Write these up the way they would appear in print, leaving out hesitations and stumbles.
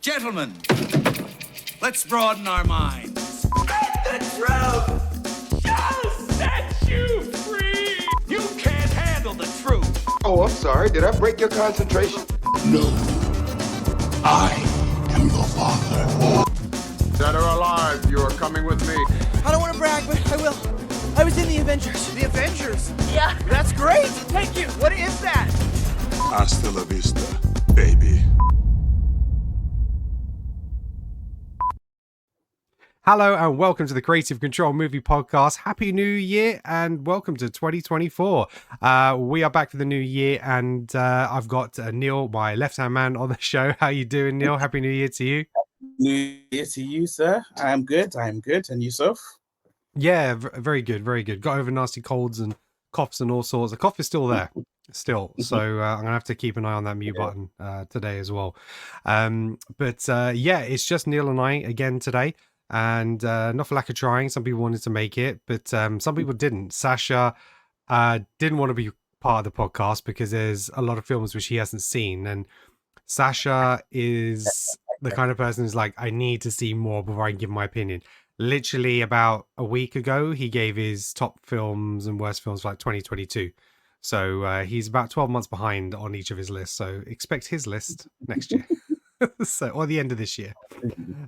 Gentlemen, let's broaden our minds. The truth shall set you free. You can't handle the truth. Oh, I'm sorry. Did I break your concentration? No. I am your father. Dead or alive, you are coming with me. I don't want to brag, but I will. I was in the Avengers. The Avengers? Yeah. That's great. Thank you. What is that? Hasta la vista, baby. Hello and welcome to the Creative Control Movie Podcast. Happy New Year and welcome to 2024. We are back for the new year and I've got Neil, my left-hand man, on the show. How you doing, Neil? Happy New Year to you. New Year to you, sir. I'm good. And yourself? Yeah, very good, very good. Got over nasty colds and coughs and all sorts. The cough is still there, so I'm gonna have to keep an eye on that mute button today as well. Yeah, it's just Neil and I again today, and not for lack of trying. Some people wanted to make it, but some people didn't. Sasha didn't want to be part of the podcast because there's a lot of films which he hasn't seen, and Sasha is the kind of person who's like, I need to see more before I can give my opinion. Literally about a week ago, he gave his top films and worst films for like 2022. So he's about 12 months behind on each of his lists. So expect his list next year. Or the end of this year.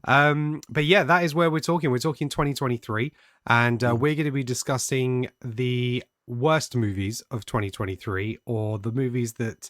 But yeah, that is where we're talking. We're talking 2023. And we're going to be discussing the worst movies of 2023, or the movies that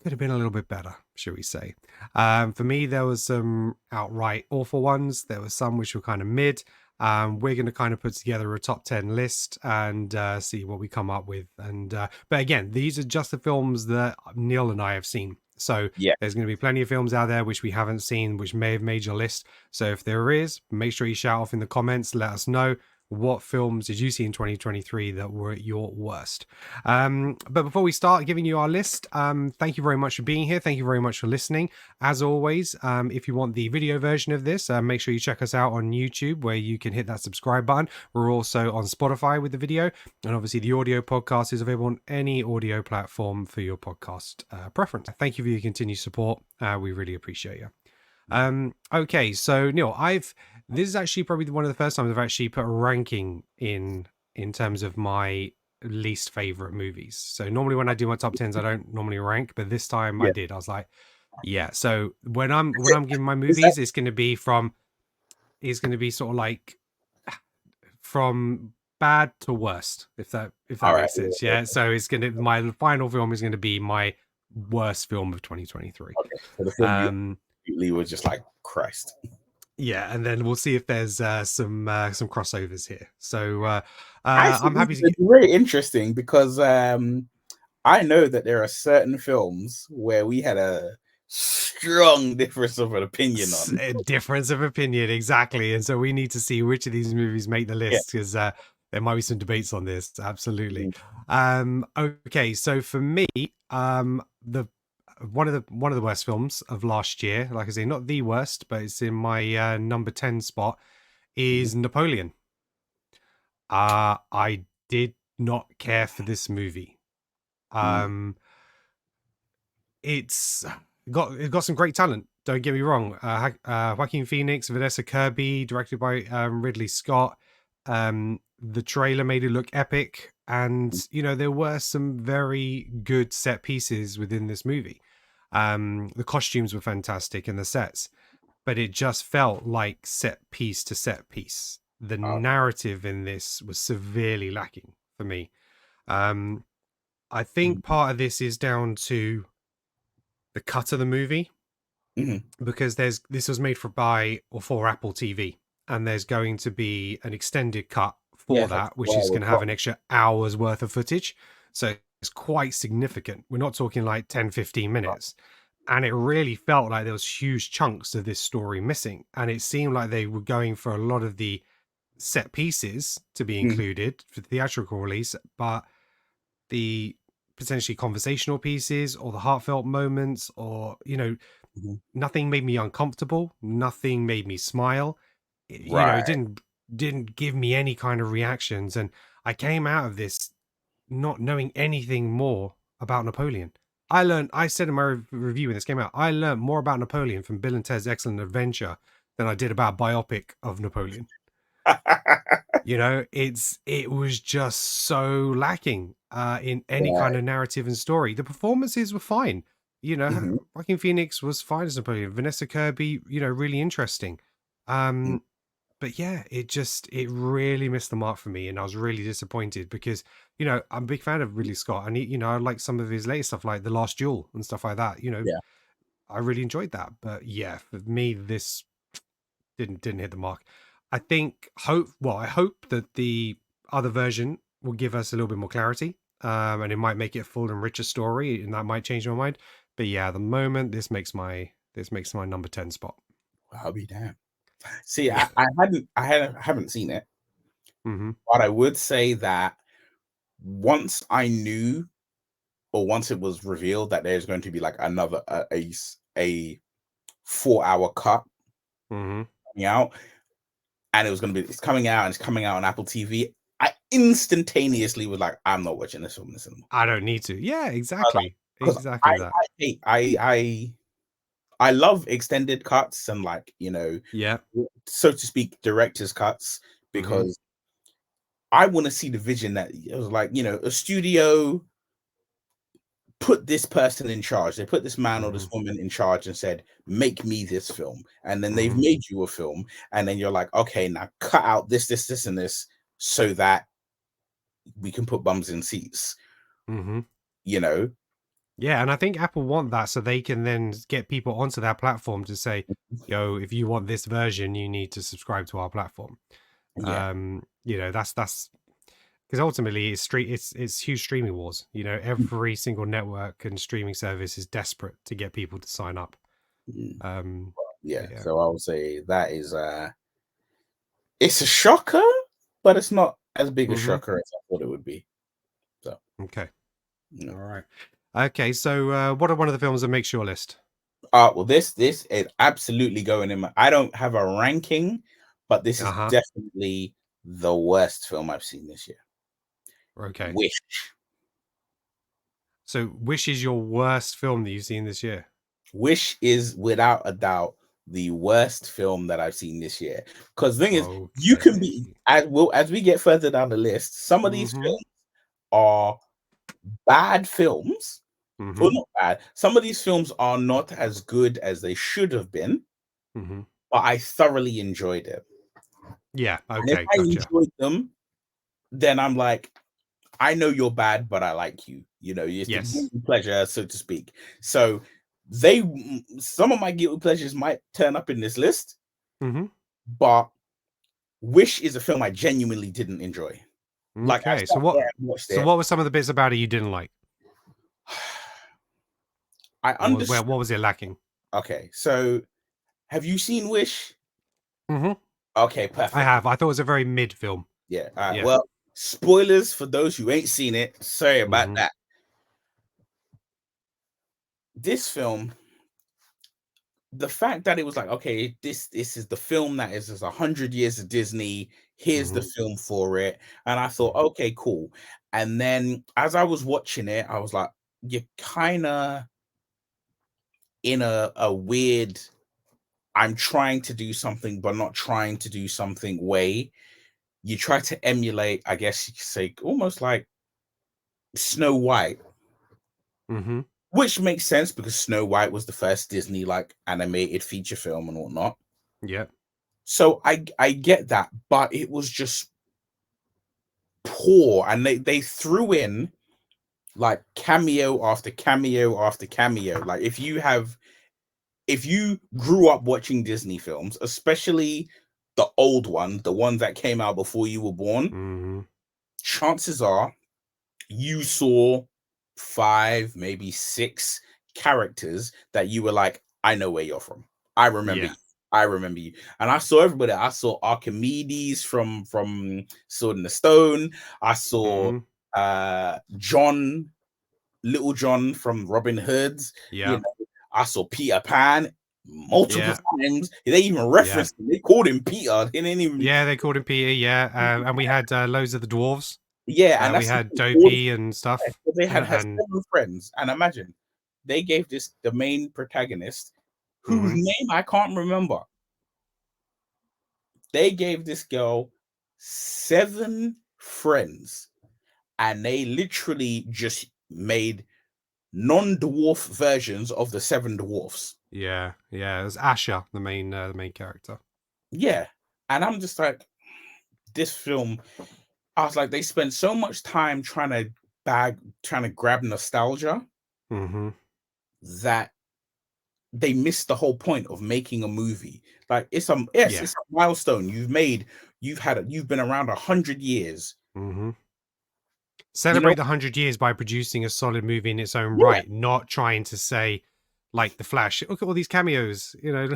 could have been a little bit better, shall we say. For me, there was some outright awful ones. There were some which were kind of mid. We're going to kind of put together a top 10 list and see what we come up with. And but again, these are just the films that Neil and I have seen. So yeah, there's going to be plenty of films out there which we haven't seen, which may have made your list. So if there is, make sure you shout off in the comments. Let us know. What films did you see in 2023 that were your worst? But before we start giving you our list, thank you very much for being here. Thank you very much for listening. As always, if you want the video version of this, make sure you check us out on YouTube, where you can hit that subscribe button. We're also on Spotify with the video. And obviously the audio podcast is available on any audio platform for your podcast preference. Thank you for your continued support. We really appreciate you. Okay, so Neil, this is actually probably one of the first times I've actually put a ranking in terms of my least favorite movies. So normally when I do my top 10s, I don't normally rank, but this time I did. I was like, yeah. So when I'm giving my movies, it's going to be sort of like from bad to worst, if that makes sense. Yeah. So my final film is going to be my worst film of 2023. Okay. So the film you was just like Christ. Yeah, and then we'll see if there's some crossovers here. So I'm happy to get very interesting because I know that there are certain films where we had a strong difference of an opinion on. A difference of opinion, exactly. And so we need to see which of these movies make the list, because there might be some debates on this. Absolutely. Okay, so for me, one of the worst films of last year, like I say, not the worst, but it's in my number 10 spot, is Napoleon. I did not care for this movie. It's got some great talent, don't get me wrong. Joaquin Phoenix, Vanessa Kirby, directed by Ridley Scott. The trailer made it look epic, and there were some very good set pieces within this movie. The costumes were fantastic and the sets, but it just felt like set piece to set piece. The narrative in this was severely lacking for me. I think part of this is down to the cut of the movie, because this was made for Apple TV, and there's going to be an extended cut for that, which is going to have an extra hour's worth of footage. So it's quite significant. We're not talking like 10-15 minutes. And it really felt like there was huge chunks of this story missing. And it seemed like they were going for a lot of the set pieces to be included for the theatrical release, but the potentially conversational pieces or the heartfelt moments, or nothing made me uncomfortable, nothing made me smile. It didn't give me any kind of reactions, and I came out of this not knowing anything more about Napoleon. I said in my review when this came out, I learned more about Napoleon from Bill and Ted's Excellent Adventure than I did about biopic of Napoleon. You know, it was just so lacking in any kind of narrative and story. The performances were fine. You know, Mhm. Joaquin Phoenix was fine as Napoleon. Vanessa Kirby, you know, really interesting. But yeah, it really missed the mark for me, and I was really disappointed because, you know, I'm a big fan of Ridley Scott, and you know, I like some of his latest stuff like The Last Duel and stuff like that. You know, Yeah. I really enjoyed that. But yeah, for me, this didn't hit the mark. I hope that the other version will give us a little bit more clarity, and it might make it a full and richer story, and that might change my mind. But yeah, at the moment, this makes my number 10 spot. I'll be damned. See, Yeah. I haven't seen it, Mm-hmm. but I would say that once I knew, or once it was revealed that there's going to be like another a 4 hour cut Mm-hmm. coming out, and it's coming out and it's coming out on Apple TV, I instantaneously was like, I'm not watching this film in the cinema. I don't need to. Yeah, exactly. Because Exactly that. I love extended cuts and, like, you know, Yeah. so to speak, director's cuts, Mm-hmm. because I want to see the vision that it was like, you know, a studio put this person in charge. They put this man or Mm-hmm. this woman in charge and said, make me this film. And then they've Mm-hmm. made you a film. And then you're like, okay, now cut out this, and this so that we can put bums in seats, Mm-hmm. you know? Yeah, and I think Apple want that so they can then get people onto their platform to say, yo, if you want this version, you need to subscribe to our platform. Yeah. You know, that's because ultimately it's huge streaming wars. You know, every single network and streaming service is desperate to get people to sign up. Mm. Um Yeah. yeah. So I would say that is it's a shocker, but it's not as big a Mm-hmm. shocker as I thought it would be. So, Okay. you know. All right. Okay, so what are one of the films that makes your list? Well, this is absolutely going in my. I don't have a ranking, but this is Uh-huh. definitely the worst film I've seen this year. Okay. Wish. So Wish is your worst film that you've seen this year? Wish is without a doubt the worst film that I've seen this year. Because the thing is, you can be as we get further down the list, some of these films are bad films. Mm-hmm. Well, not bad. Some of these films are not as good as they should have been, Mm-hmm. but I thoroughly enjoyed it. Yeah, And if okay, I gotcha. enjoyed them, then I'm like, I know you're bad, but I like you. You know, it's the Yes. guilty pleasure, so to speak. So some of my guilty pleasures might turn up in this list, Mm-hmm. but Wish is a film I genuinely didn't enjoy. Like, I Okay, sat there and watched it. what were some of the bits about it you didn't like? I understand. What was it lacking? Okay, so have you seen Wish? Mm-hmm. Okay, perfect. I have. I thought it was a very mid film. Yeah. All right. Yeah. Well, spoilers for those who ain't seen it. Sorry about Mm-hmm. that. This film, the fact that it was like, okay, this is the film that is 100 years of Disney. Here's the film for it, and I thought, okay, cool. And then as I was watching it, I was like, you're kind of in a weird. I'm trying to do something, but not trying to do something way. You try to emulate, I guess you could say, almost like Snow White. Mm-hmm. Which makes sense because Snow White was the first Disney like animated feature film and whatnot. Yeah. So I get that, but it was just poor, and they threw in like cameo after cameo after cameo. Like if you grew up watching Disney films, especially the old one, the ones that came out before you were born, Mm-hmm. chances are you saw 5, maybe 6 characters that you were like, I know where you're from. I remember you. I remember you. And I saw everybody. I saw Archimedes from Sword in the Stone. I saw John, Little John from Robin Hood's. Yeah. You know, I saw Peter Pan multiple times. They even referenced him. They called him Peter. They didn't even. Yeah, they called him Peter. Yeah, and we had loads of the dwarves. Yeah, and we had Dopey and stuff. They had her And 7 friends, and imagine they gave the main protagonist, whose Mhm. name I can't remember. They gave this girl 7 friends, and they literally just made non-dwarf versions of the 7 dwarfs. Yeah, yeah. It was Asher, the main character. Yeah. And I'm just like, this film, I was like, they spent so much time trying to grab nostalgia Hmm. that they missed the whole point of making a movie. Like, it's Yeah. a milestone. You've been around 100 years. Hmm. You know, Celebrate the 100 years by producing a solid movie in its own yeah, right, not trying to say, like the Flash, look at all these cameos. yeah.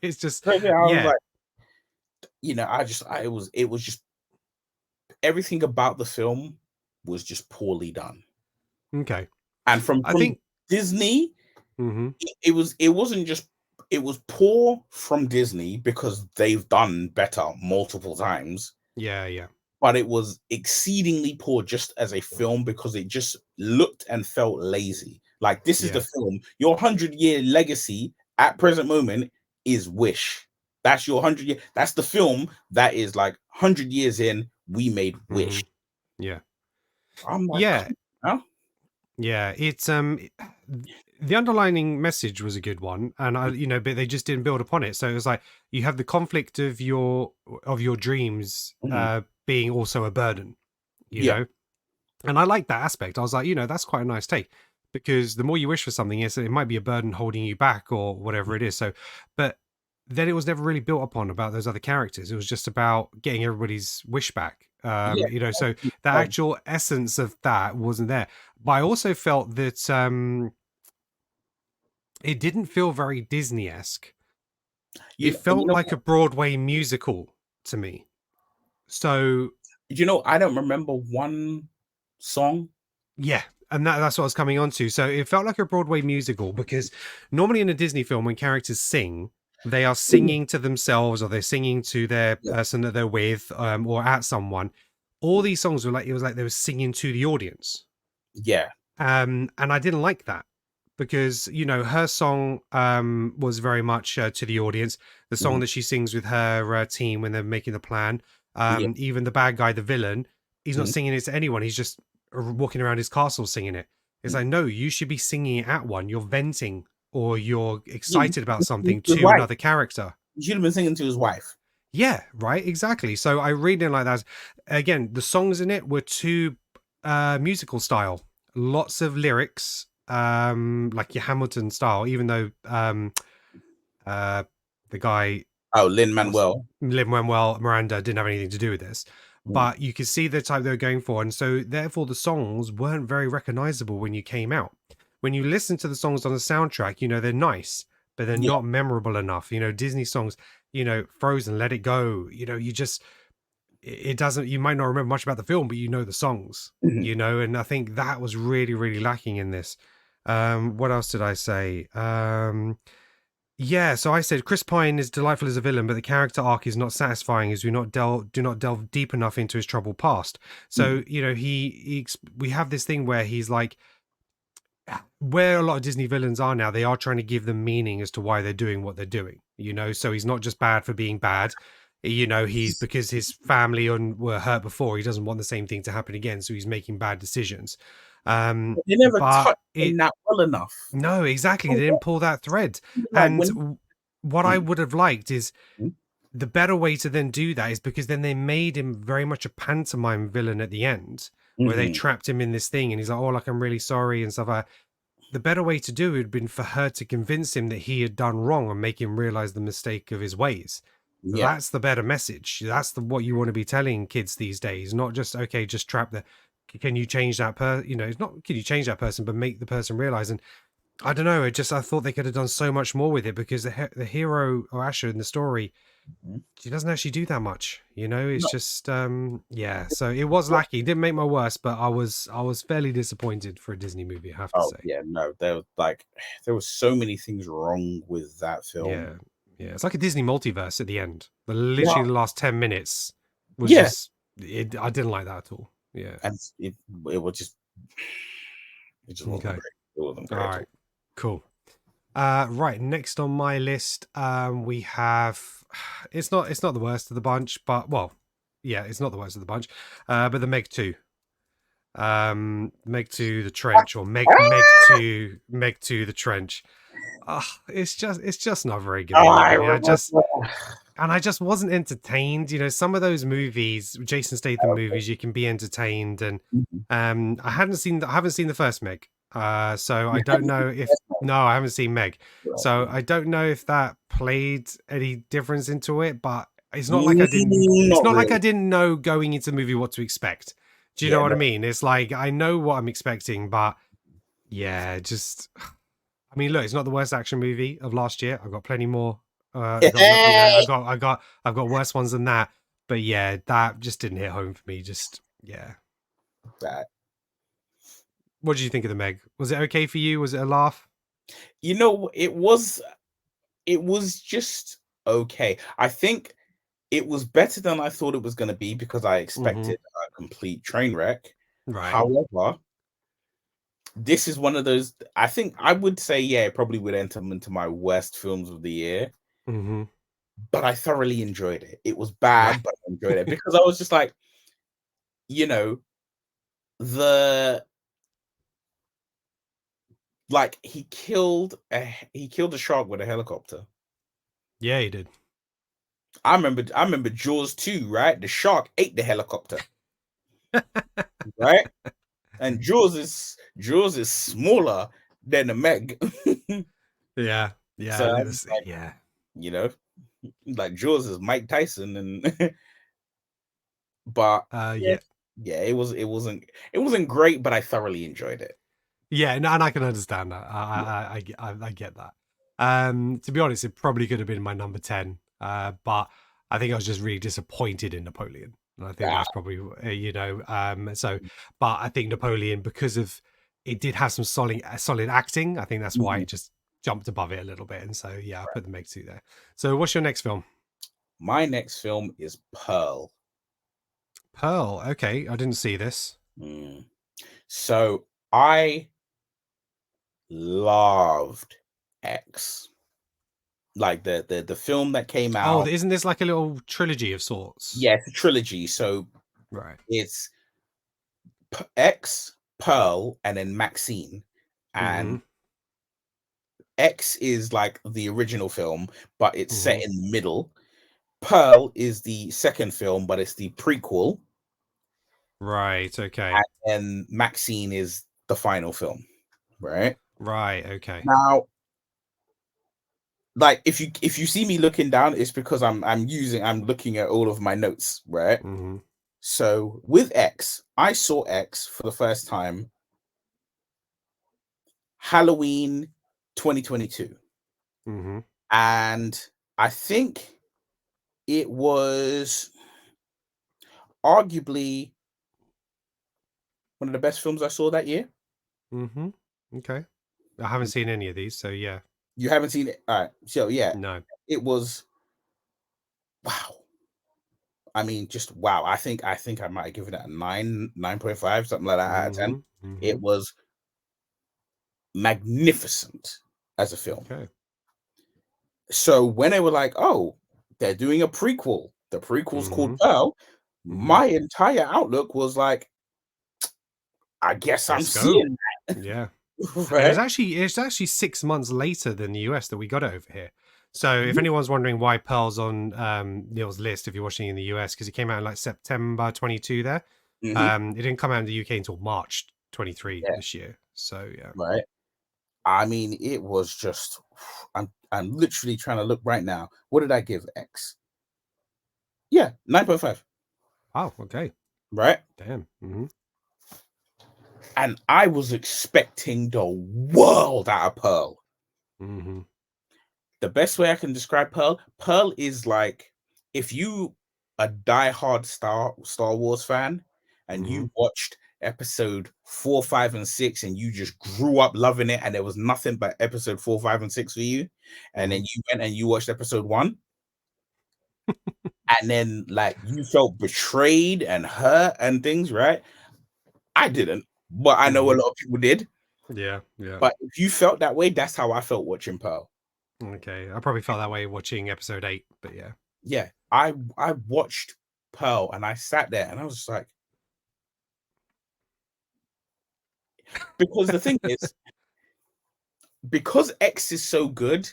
It's just, So, yeah, I was yeah, like, it was just everything about the film was just poorly done. okay. And I from think, Disney, hmm it wasn't just it was poor from Disney because they've done better multiple times, yeah, yeah, but it was exceedingly poor just as a film because it just looked and felt lazy. Like, this is the yeah. film. Your 100-year legacy at present moment is Wish. That's your 100-year. That's the film that is like 100 years in. We made hmm Wish. yeah, I'm like, yeah, huh? yeah. It's the underlining message was a good one, and but they just didn't build upon it. So it was like you have the conflict of your dreams Mhm. being also a burden, you Yeah, know. And I like that aspect. I was like, that's quite a nice take, because the more you wish for something, it might be a burden holding you back or whatever it is. So, but then it was never really built upon about those other characters. It was just about getting everybody's wish back. yeah. So the actual essence of that wasn't there. But I also felt that it didn't feel very Disney-esque. It You felt know, like a Broadway musical to me. So I don't remember one song. yeah, and that's what I was coming on to. So it felt like a Broadway musical, because normally in a Disney film, when characters sing, they are Mhm. singing to themselves, or they're singing to their Yeah, person that they're with, or at someone. All these songs were like, it was like they were singing to the audience. yeah. And I didn't like that, because her song was very much to the audience. The song Mhm. that she sings with her team when they're making the plan, Yeah. even the bad guy, the villain, he's not Mhm. singing it to anyone. He's just walking around his castle singing it. It's Mhm. like, no, you should be singing it at one. You're venting, or you're Yeah, excited about something his to wife. another character. He should have been singing to his wife. Yeah, right, exactly. So I read it like that. Again, the songs in it were too musical style. Lots of lyrics, like your Hamilton style, even though uh the guy Oh, Lin was Manuel. Lin-Manuel Miranda didn't have anything to do with this. Mhm. But you could see the type they were going for, and so therefore the songs weren't very recognizable when you came out. When you listen to the songs on the soundtrack, they're nice, but they're Yeah. not memorable enough. Disney songs, Frozen, Let It Go, you just it doesn't, you might not remember much about the film, but the songs, Mhm. and I think that was really, really lacking in this. What else did I say? Yeah, so I said Chris Pine is delightful as a villain, but the character arc is not satisfying as we do not delve deep enough into his troubled past. So Mhm. we have this thing where he's like, where a lot of Disney villains are now, they are trying to give them meaning as to why they're doing what they're doing. So he's not just bad for being bad. He's because his family were hurt before. He doesn't want the same thing to happen again, so he's making bad decisions. They never But touched him that well enough. no, exactly. Oh, They didn't pull that thread. like And when. what I would have liked is Mhm. the better way to then do that is because then they made him very much a pantomime villain at the end, where they Mhm. trapped him in this thing, and he's like, "Oh, like I'm really sorry," and stuff like that. The better way to do it would have been for her to convince him that he had done wrong and make him realize the mistake of his ways. Yeah. That's the better message. That's what you want to be telling kids these days, not just, okay, just trap the. Can you change that it's not can you change that person, but make the person realize. And I don't know. I thought they could have done so much more with it, because the hero, or Asher, in the story, Mhm. she doesn't actually do that much. It's No. just yeah. So it was Well, lacking. It didn't make my worst, but I was fairly disappointed for a Disney movie, I have to oh say. yeah, no. There were so many things wrong with that film. Yeah, yeah. It's like a Disney multiverse at the end. Well, Literally the last 10 minutes was yeah, just. I didn't like that at all. Yeah. and it was just it just wasn't Okay. great. It wasn't All great at right. all. Cool. Right, next on my list, we have it's not the worst of the bunch, but well, yeah, it's not the worst of the bunch. But the Meg 2. Meg 2 the trench, or Meg 2 the trench. It's just not a very good I movie. remember. I just wasn't entertained. You know, some of those movies, Jason Statham movies, you can be entertained, and I haven't seen the first Meg. So I don't know if no, I haven't seen Meg. So I don't know if that played any difference into it, but it's not like I didn't it's not like I didn't know going into the movie what to expect. Do you know what I mean? It's like I know what I'm expecting, but yeah, just I mean, look, it's not the worst action movie of last year. I've got plenty more. I got, you know, I've got worse ones than that. But yeah, that just didn't hit home for me. Just yeah. That. What did you think of the Meg? Was it okay for you? Was it a laugh? You know, it was just okay. I think it was better than I thought it was going to be because I expected a complete train wreck. Right. However, this is one of those. I think I would say, yeah, it probably would enter into my worst films of the year. But I thoroughly enjoyed it. It was bad, but I enjoyed it because I was just like, you know, he killed a shark with a helicopter. Yeah, he did. I remember Jaws 2, right? The shark ate the helicopter. Right? And Jaws is smaller than the Meg. Yeah. Yeah. So Like, yeah. You know, like Jaws is Mike Tyson, and but yeah. It wasn't great, but I thoroughly enjoyed it. Yeah, no, and I can understand that. I get that. To be honest, it probably could have been my number 10. But I think I was just really disappointed in Napoleon. And I think that's probably so but I think Napoleon, because of it did have some solid acting, I think that's why it just jumped above it a little bit. And so yeah, I put the Meg 2 there. So what's your next film? My next film is Pearl. Pearl, okay. I didn't see this. So I loved X. Like the film that came out. Oh, isn't this like a little trilogy of sorts? Yeah, it's a trilogy. So right, it's X, Pearl, and then Maxine. And X is like the original film, but it's set in the middle. Pearl is the second film, but it's the prequel. Right, okay. And Maxine is the final film. Right? Right, okay. Now, like if you see me looking down, it's because I'm looking at all of my notes, right? So with X, I saw X for the first time Halloween 2022. And I think it was arguably one of the best films I saw that year. Okay. I haven't seen any of these, so yeah. You haven't seen it? All right. So yeah. No. It was wow. I mean, just wow. I think I might have given it a 9.5, something like that out of 10. It was magnificent as a film. Okay. So when they were like, oh, they're doing a prequel, the prequel's called Pearl, my entire outlook was like, I guess I'm seeing that. Yeah. Right? It's actually 6 months later than the US that we got it over here. So if anyone's wondering why Pearl's on Neil's list, if you're watching in the US, because it came out in like September 22 there. It didn't come out in the UK until March 23 this year. So yeah. Right. I mean, it was just I'm literally trying to look right now. What did I give X? Yeah, 9.5. Oh, okay. Right? Damn. And I was expecting the world out of Pearl. The best way I can describe Pearl is like if you a diehard Star Wars fan and you watched episode 4, 5, and 6 and you just grew up loving it and there was nothing but episode 4, 5, and 6 for you, and then you went and you watched episode 1 and then like you felt betrayed and hurt and things, right? I didn't, but I know a lot of people did. Yeah, yeah. But if you felt that way, that's how I felt watching Pearl. Okay, I probably felt that way watching episode 8, but yeah. Yeah, I watched Pearl and I sat there and I was just like, because the thing is, because X is so good,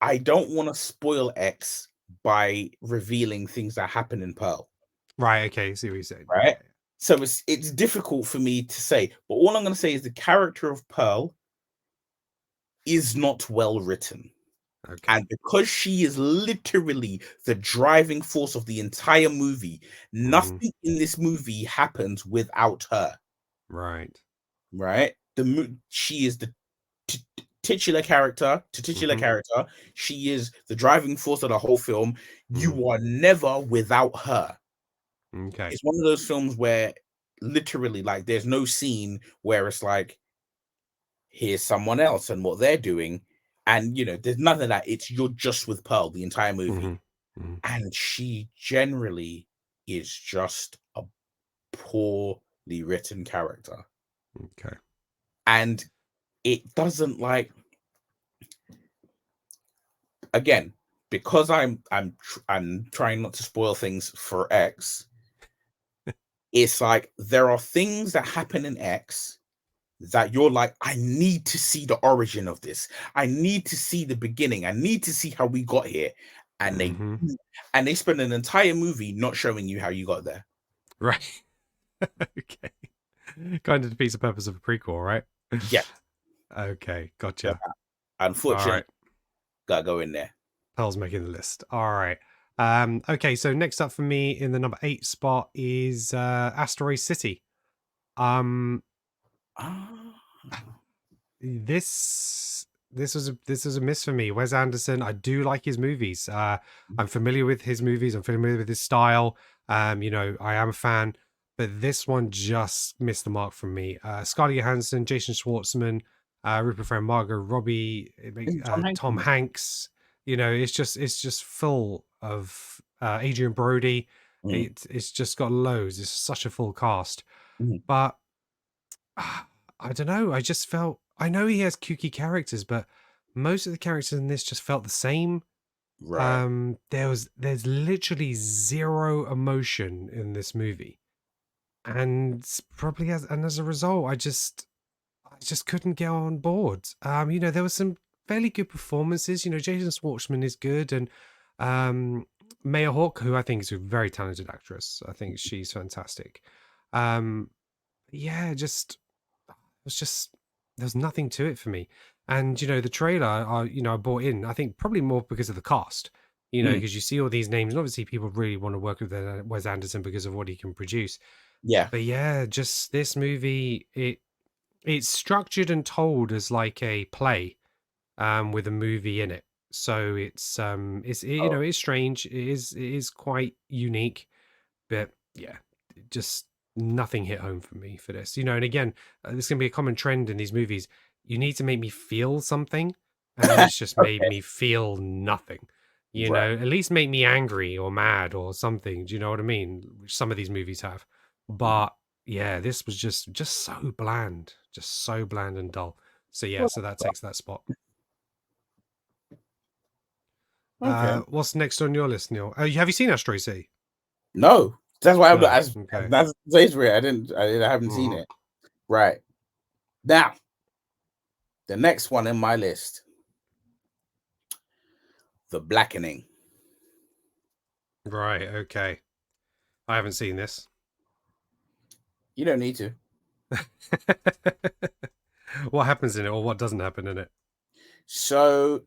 I don't want to spoil X by revealing things that happen in Pearl, Right, okay, see what you're saying. right? So it's difficult for me to say, but all I'm going to say is the character of Pearl is not well written. Okay. And because she is literally the driving force of the entire movie, nothing in this movie happens without her. Right. Right? She is the titular character. She is the driving force of the whole film. You are never without her. Okay. It's one of those films where literally, like, there's no scene where it's like, here's someone else and what they're doing. And, you know, there's none of that. You're just with Pearl the entire movie. And she generally is just a poorly written character. Okay. And it doesn't, like, again, because I'm trying not to spoil things for X. It's like there are things that happen in X that you're like, I need to see the origin of this. I need to see the beginning. I need to see how we got here. And they spend an entire movie not showing you how you got there. Right. Okay. Kind of defeats the purpose of a prequel, right? Yeah. Okay, gotcha. So, unfortunately, all right. Gotta go in there. Pearl's making the list. All right. Okay, so next up for me in the number 8 spot is Asteroid City. This was a miss for me. Wes Anderson, I do like his movies. I'm familiar with his movies. I'm familiar with his style. You know, I am a fan, but this one just missed the mark from me. Scarlett Johansson, Jason Schwartzman, Rupert Friend, Margot Robbie, Tom Hanks. You know, it's just full of Adrian Brody. It's just got loads. It's such a full cast, but I don't know. I just felt. I know he has kooky characters, but most of the characters in this just felt the same. Right. There's literally zero emotion in this movie, and as a result, I just couldn't get on board. You know, there were some fairly good performances. You know, Jason Schwartzman is good, and Maya Hawke, who I think is a very talented actress. I think she's fantastic. Yeah, there's nothing to it for me. And you know, the trailer, I bought in. I think probably more because of the cast. You know, because you see all these names, and obviously people really want to work with Wes Anderson because of what he can produce. Yeah. But yeah, just this movie, it's structured and told as like a play, with a movie in it. So you know, it's strange. It is quite unique, but yeah, just nothing hit home for me for this. You know, and again, this can be a common trend in these movies. You need to make me feel something, and this just made me feel nothing. You Right. know, at least make me angry or mad or something. Do you know what I mean? Which some of these movies have, but yeah, this was just so bland and dull. So yeah, so that takes that spot. Okay. What's next on your list, Neil? Have you seen Asteroid City? No, that's why I'm No. not. Okay. That's the place where I haven't seen it. Right now, the next one in my list, The Blackening. Right. Okay. I haven't seen this. You don't need to. What happens in it, or what doesn't happen in it? So,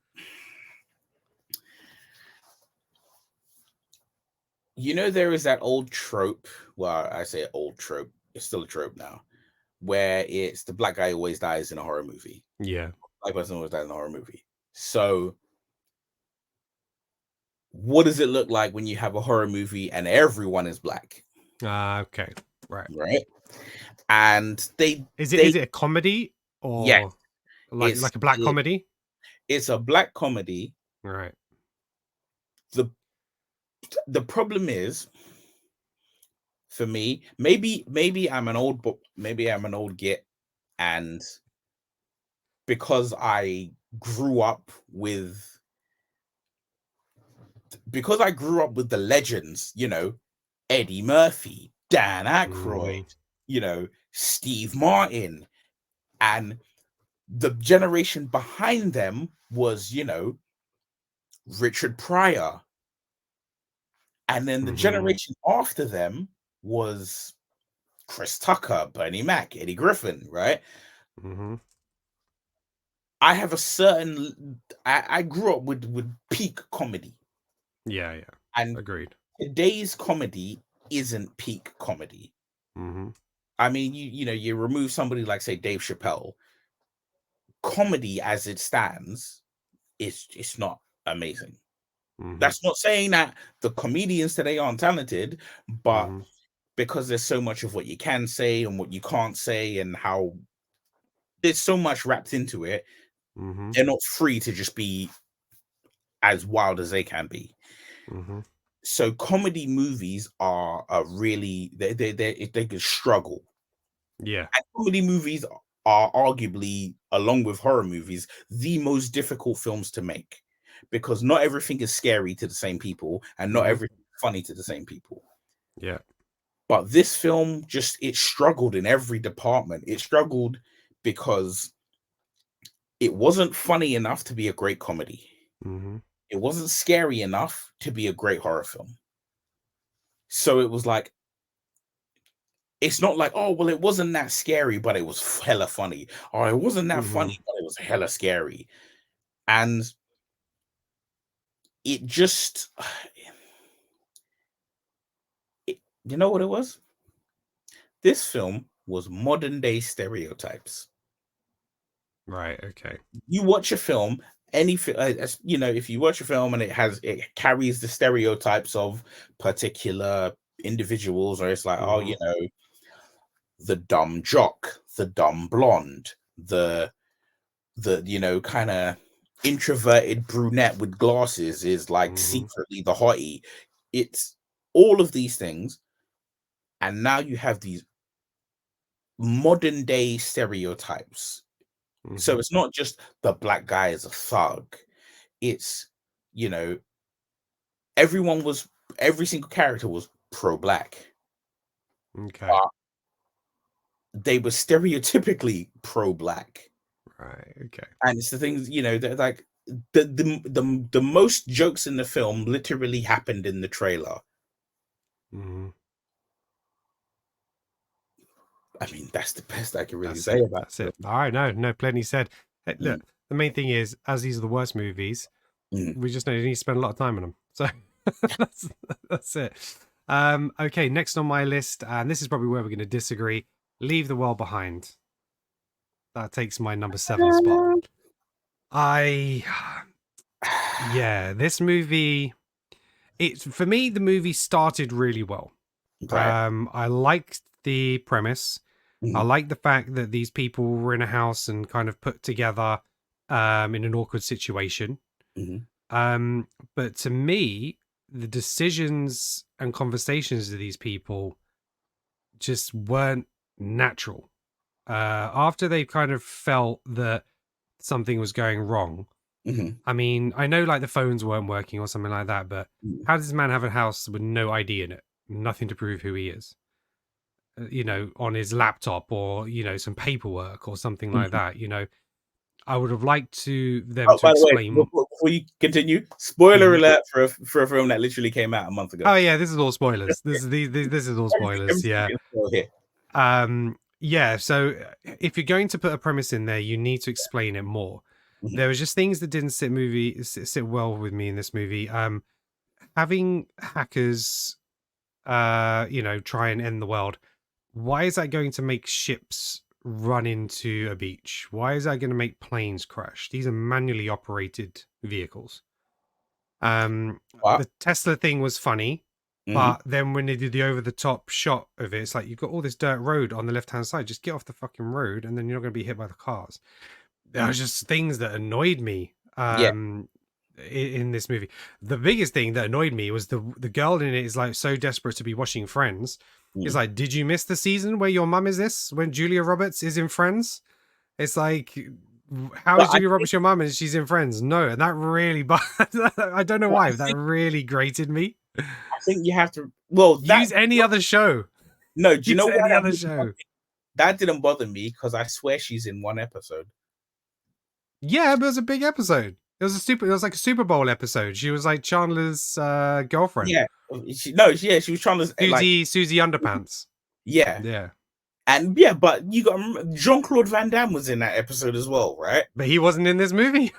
you know, there is that old trope. Well, I say old trope. It's still a trope now, where it's the black guy always dies in a horror movie. Yeah. Black person always dies in a horror movie. So, what does it look like when you have a horror movie and everyone is black? Okay. Right. Right. And Is it a comedy or yeah, like a black comedy? It's a black comedy. Right. The problem is, for me, maybe I'm an old git, and because I grew up with the legends, Eddie Murphy, Dan Aykroyd, Mhm. Steve Martin, and the generation behind them was, Richard Pryor. And then the Mhm. generation after them was Chris Tucker, Bernie Mac, Eddie Griffin, right? Mhm. I have a certain I grew up with peak comedy. Yeah, yeah. And Agreed. today's comedy isn't peak comedy. Mhm. I mean, you remove somebody like, say, Dave Chappelle, comedy as it stands, it's not amazing. Mhm. That's not saying that the comedians today aren't talented, but Mhm. because there's so much of what you can say and what you can't say, and how there's so much wrapped into it, Mhm. they're not free to just be as wild as they can be. Mhm. So comedy movies are really they can struggle. Yeah. And comedy movies are arguably, along with horror movies, the most difficult films to make, because not everything is scary to the same people, and not Mhm. everything is funny to the same people. Yeah. But this film it struggled in every department. It struggled because it wasn't funny enough to be a great comedy. Mhm. It wasn't scary enough to be a great horror film. So it was like, it's not like, oh, well, it wasn't that scary, but it was hella funny. Or it wasn't that funny, Mhm. but it was hella scary. And it just, you know what it was? This film was modern day stereotypes. Right. Okay. You watch a film, if you watch a film and it carries the stereotypes of particular individuals, or it's like, oh, Mhm. the dumb jock, the dumb blonde, the kind of introverted brunette with glasses is like Mhm. secretly the hottie. It's all of these things, and now you have these modern day stereotypes. So Mhm. it's not just the black guy is a thug. It's, you know, everyone was every single character was pro-black. Okay. But they were stereotypically pro-black. Right. Okay. And it's the things, that like the most jokes in the film literally happened in the trailer. Mhm. I mean, that's the best I can really That's say it. about That's it. it. All right. No, no, plenty said. Hey, Mm, look, the main thing is, as these are the worst movies, mm. we just know you need to spend a lot of time on them. So that's that's it. Okay, next on my list, and this is probably where we're going to disagree. Leave the World Behind. That takes my number 7 spot. I, yeah, this movie. It's for me. The movie started really well. Right. I liked the premise. I Mhm, like the fact that these people were in a house and kind of put together in an awkward situation. mhm, Um, but to me, the decisions and conversations of these people just weren't natural. After they kind of felt that something was going wrong. mhm, I mean, I know like the phones weren't working or something like that, but mhm, how does this man have a house with no ID in it? Nothing to prove who he is? On his laptop or, some paperwork or something like mhm. that. I would have liked them Oh, to by the way, explain. before you continue, spoiler Mhm. alert for a film that literally came out a month ago. Oh yeah, this is all spoilers. This is all spoilers. Everything Yeah. is still here. Yeah. So if you're going to put a premise in there, you need to explain it more. Mhm, There was just things that didn't sit well with me in this movie. Having hackers, try and end the world. Why is that going to make ships run into a beach? Why is that going to make planes crash? These are manually operated vehicles. But The Tesla thing was funny, mhm, but then when they did the over the top shot of it, it's like you've got all this dirt road on the left hand side. Just get off the fucking road, and then you're not going to be hit by the cars. There was just things that annoyed me. yeah, In this movie, the biggest thing that annoyed me was the girl in it is like so desperate to be watching Friends. It's mhm, like, did you miss the season where your mum is this when Julia Roberts is in Friends? It's like, how is But Julia Roberts your mum and she's in Friends? No, and that really, but I don't know why, but that really grated me. I think you have to. Well, Use any other show. No, do you Use know any why other show? that didn't bother me? Because I swear she's in one episode. Yeah, but it was a big episode. It was like a Super Bowl episode. She was like Chandler's girlfriend. Yeah, she was trying to Susie Underpants. Yeah, Yeah. and yeah, but you got Jean-Claude Van Damme was in that episode as well, right? But he wasn't in this movie.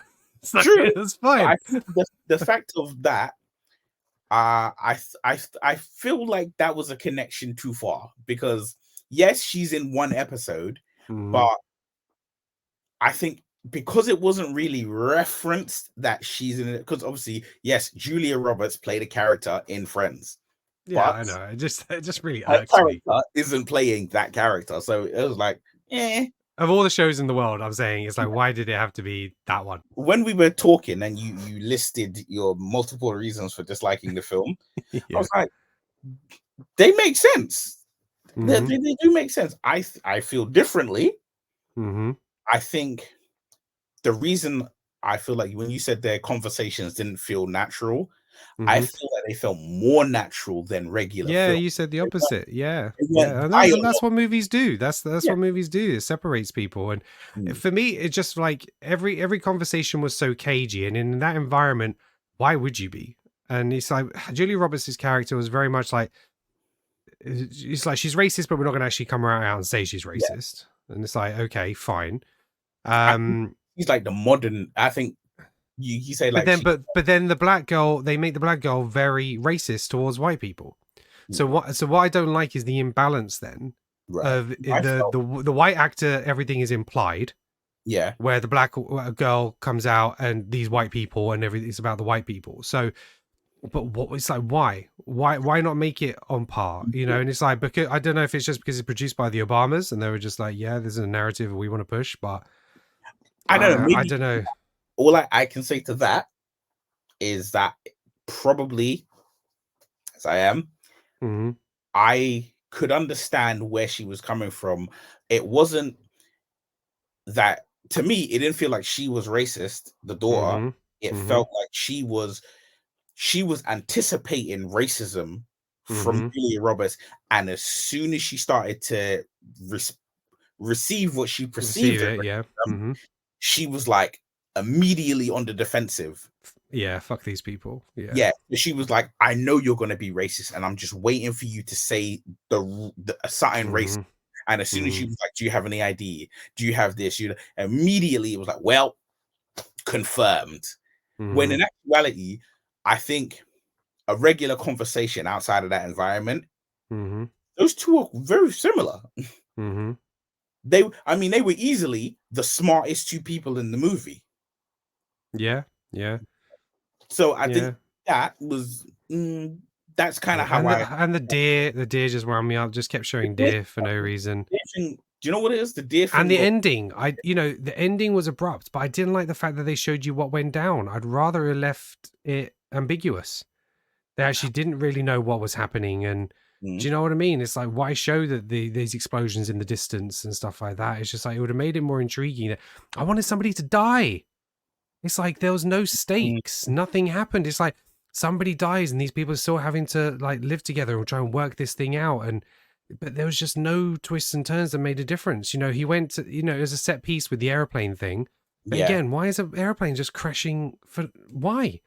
So True, it was fine. I think the fact of that, I feel like that was a connection too far because yes, she's in one episode, but I think because it wasn't really referenced that she's in it, because obviously, yes, Julia Roberts played a character in Friends. Yeah, but I know. It just really her irks me. character isn't playing that character, so it was like, eh. Of all the shows in the world, I'm saying it's like, why did it have to be that one? When we were talking and you listed your multiple reasons for disliking the film, Yeah. I was like, they make sense. They do make sense. I feel differently. I think the reason I feel like when you said their conversations didn't feel natural, I feel like they felt more natural than regular. Yeah, film. you said the opposite. Yeah, Yeah, and that's what movies do. That's what movies do. It separates people, and for me, it's just like every conversation was so cagey, and in that environment, why would you be? And it's like Julia Roberts' character was very much like, it's like she's racist, but we're not going to actually come out and say she's racist. And it's like, okay, fine. He's like the modern. I think you say like, but then the black girl, they make the black girl very racist towards white people. So what I don't like is the imbalance then of the white actor. Everything is implied. Yeah, where the black girl comes out and these white people and everything's about the white people. So, but what it's like, why not make it on par? You know, and it's like, because I don't know if it's just because it's produced by the Obamas and they were just like, yeah, there's a narrative we want to push, but I don't know. Maybe, I don't know. All I can say to that is that probably, as I am, I could understand where she was coming from. It wasn't that, to me, it didn't feel like she was racist, the daughter. It felt like she was anticipating racism from Julia Roberts, and as soon as she started to receive what she perceived as racism, she was like immediately on the defensive. Yeah, fuck these people. Yeah. She was like, I know you're going to be racist, and I'm just waiting for you to say the certain race. And as soon as she was like, do you have any ID? Do you have this? Immediately it was like, well, confirmed. When in actuality, I think a regular conversation outside of that environment, those two are very similar. They were easily the smartest two people in the movie. Yeah. So I think that was that's kind of how and the deer just wound me up. Just kept showing deer for no reason. Do you know what it is? The deer thing and the ending. The ending was abrupt, but I didn't like the fact that they showed you what went down. I'd rather have left it ambiguous. They actually didn't really know what was happening, and do you know what I mean? It's like, why show that these explosions in the distance and stuff like that? It's just like, it would have made it more intriguing. I wanted somebody to die. It's like there was no stakes. Nothing happened. It's like somebody dies and these people are still having to like live together and try and work this thing out. But there was just no twists and turns that made a difference. He went to, it was a set piece with the airplane thing. But again, why is an airplane just crashing? Why?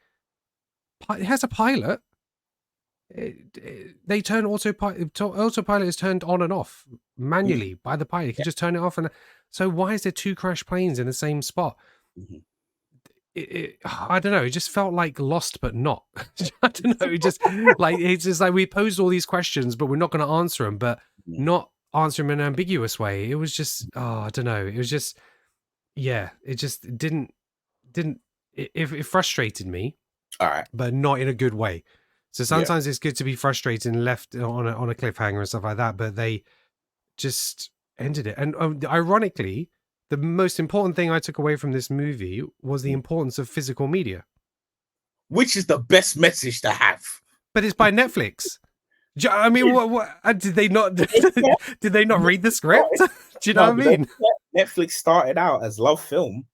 It has a pilot. They turn autopilot is turned on and off manually by the pilot. You can just turn it off. And so why is there two crash planes in the same spot? I don't know. It just felt like Lost, but not. I don't know. It's just like we posed all these questions, but we're not going to answer them. But not answer them in an ambiguous way. It was just, I don't know. It was just, it just didn't. It frustrated me. All right, but not in a good way. So sometimes it's good to be frustrated and left on a cliffhanger and stuff like that. But they just ended it. And ironically, the most important thing I took away from this movie was the importance of physical media. Which is the best message to have. But it's by Netflix. I mean, what did they not did they not read the script? Do you know what I mean? Netflix started out as love film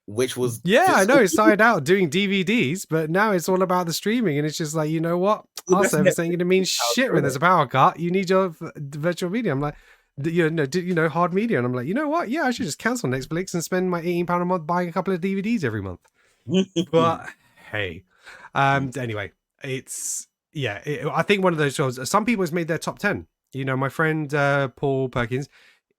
which was Yeah, I know. physical. It started out doing DVDs, but now it's all about the streaming, and it's just like, you know what? Our That's service ain't Netflix going to mean now, shit when isn't there's a it? power cut. You need your virtual media. I'm like, hard media, and I'm like, you know what? Yeah, I should just cancel Netflix and spend my £18 a month buying a couple of DVDs every month. But hey, anyway, it's I think one of those shows. Some people has made their top 10. You know, my friend Paul Perkins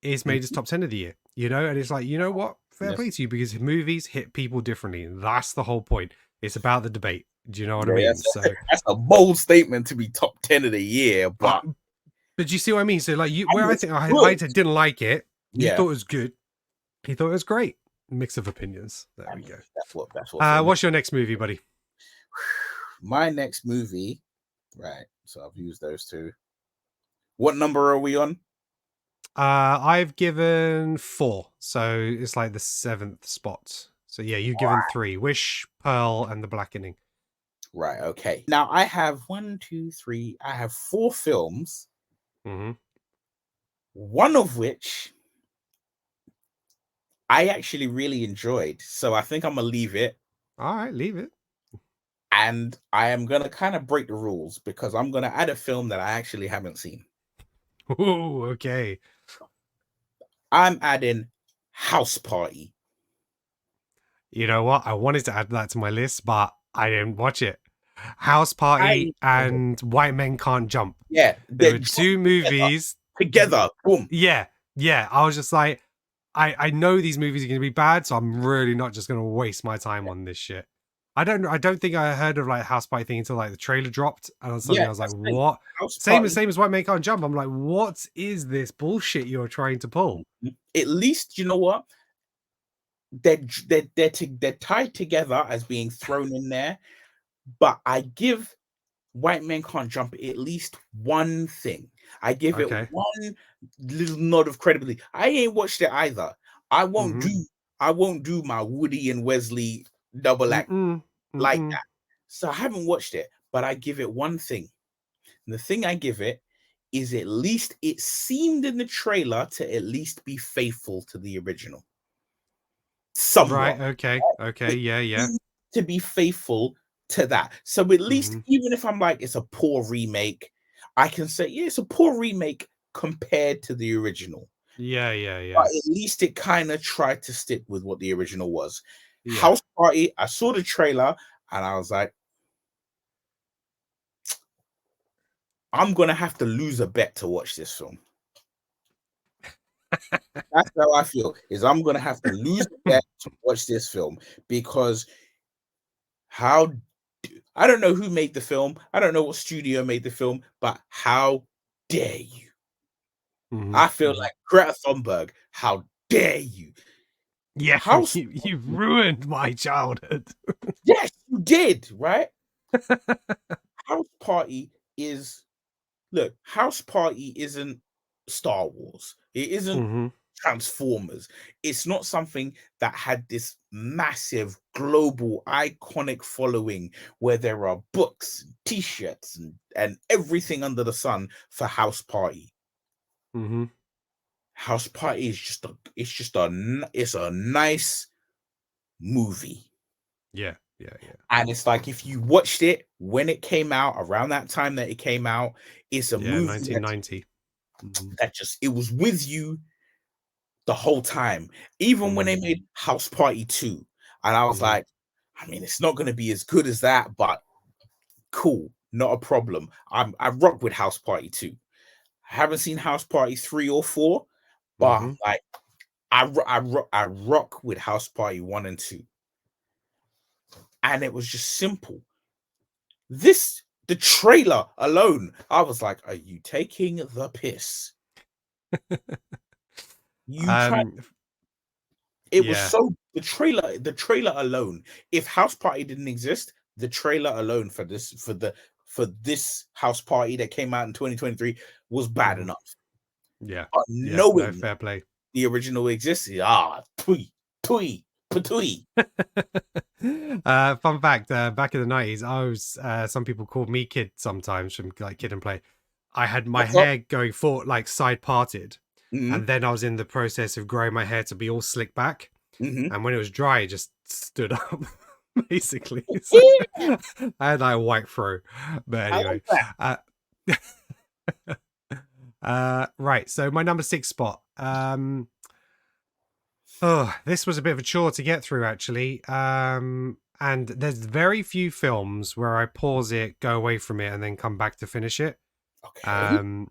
is made his top 10 of the year. You know, and it's like, you know what? Fair Yes. play to you, because movies hit people differently. And that's the whole point. It's about the debate. Do you know what I Yeah, mean? that's, So, that's a bold statement to be top 10 of the year, but but you see what I mean? So, like, I where mean, I it's think I good. didn't like it, you Yeah, thought it was good. He thought it was great. Mix of opinions. There I we mean, go. that's what films- What's your next movie, buddy? my next movie, right? So I've used those two. What number are we on? I've given 4, so it's like the 7th spot. So yeah, you've given 3: Wish, Pearl, and The Blackening. Right, okay. Now I have 1, 2, 3. I have 4 films, Mm-hmm. one of which I actually really enjoyed. So I think I'm gonna leave it, All right, leave it. and I am gonna kind of break the rules because I'm gonna add a film that I actually haven't seen. Ooh, okay. I'm adding House Party. You know what? I wanted to add that to my list, but I didn't watch it. House Party and White Men Can't Jump. Yeah, There they're were 2 movies. together. Boom. Yeah. I was just like, I know these movies are going to be bad, so I'm really not just going to waste my time on this shit. I don't think I heard of like House Party thing until like the trailer dropped, and suddenly I was like, that's the thing. what? House Same Party, as White Men Can't Jump. I'm like, what is this bullshit you're trying to pull? at least you know what? They're tied together as being thrown in there, but I give White Men Can't Jump at least one thing. I give Okay. it one little nod of credibility. I ain't watched it either. I won't do my Woody and Wesley double act like that. So I haven't watched it, but I give it one thing. And the thing I give it is at least it seemed in the trailer to at least be faithful to the original. Somewhat. Right. Okay. It Yeah. seemed to be faithful to that. So at least, even if I'm like, it's a poor remake, I can say, yeah, it's a poor remake compared to the original. Yeah. But at least it kind of tried to stick with what the original was. Yeah. House Party, I saw the trailer and I was like, I'm gonna have to lose a bet to watch this film. That's how I feel. Is I'm gonna have to lose a bet to watch this film because I don't know who made the film. I don't know what studio made the film, but how dare you? I feel like Greta Thunberg. How dare you? Yeah, House you've ruined my childhood. Yes, you did, right? House Party is look, House Party isn't Star Wars. It isn't Transformers. It's not something that had this massive global iconic following where there are books, t-shirts, and everything under the sun for House Party. House Party is just a nice movie. Yeah. And it's like if you watched it when it came out, around that time that it came out, it's a movie 1990. that just it was with you the whole time. Even when they made House Party 2, and I was like, I mean, it's not going to be as good as that, but cool, not a problem. I rock with House Party 2. I haven't seen House Party 3 or 4, but like I rock with House Party 1 and 2. And it was just simple. The trailer alone, I was like, are you taking the piss? It was so the trailer alone. If House Party didn't exist, the trailer alone for this House Party that came out in 2023 was bad enough. Yeah. But knowing fair play. the original existed, twee. Fun fact, back in the 90s, I was some people called me Kid sometimes from like Kid and Play. I had my hair going for like side parted, and then I was in the process of growing my hair to be all slick back. And when it was dry, it just stood up, basically. So, I had that white throat. But I anyway. like Right, so my number 6 spot. Oh, this was a bit of a chore to get through, actually. And there's very few films where I pause it, go away from it, and then come back to finish it. Okay.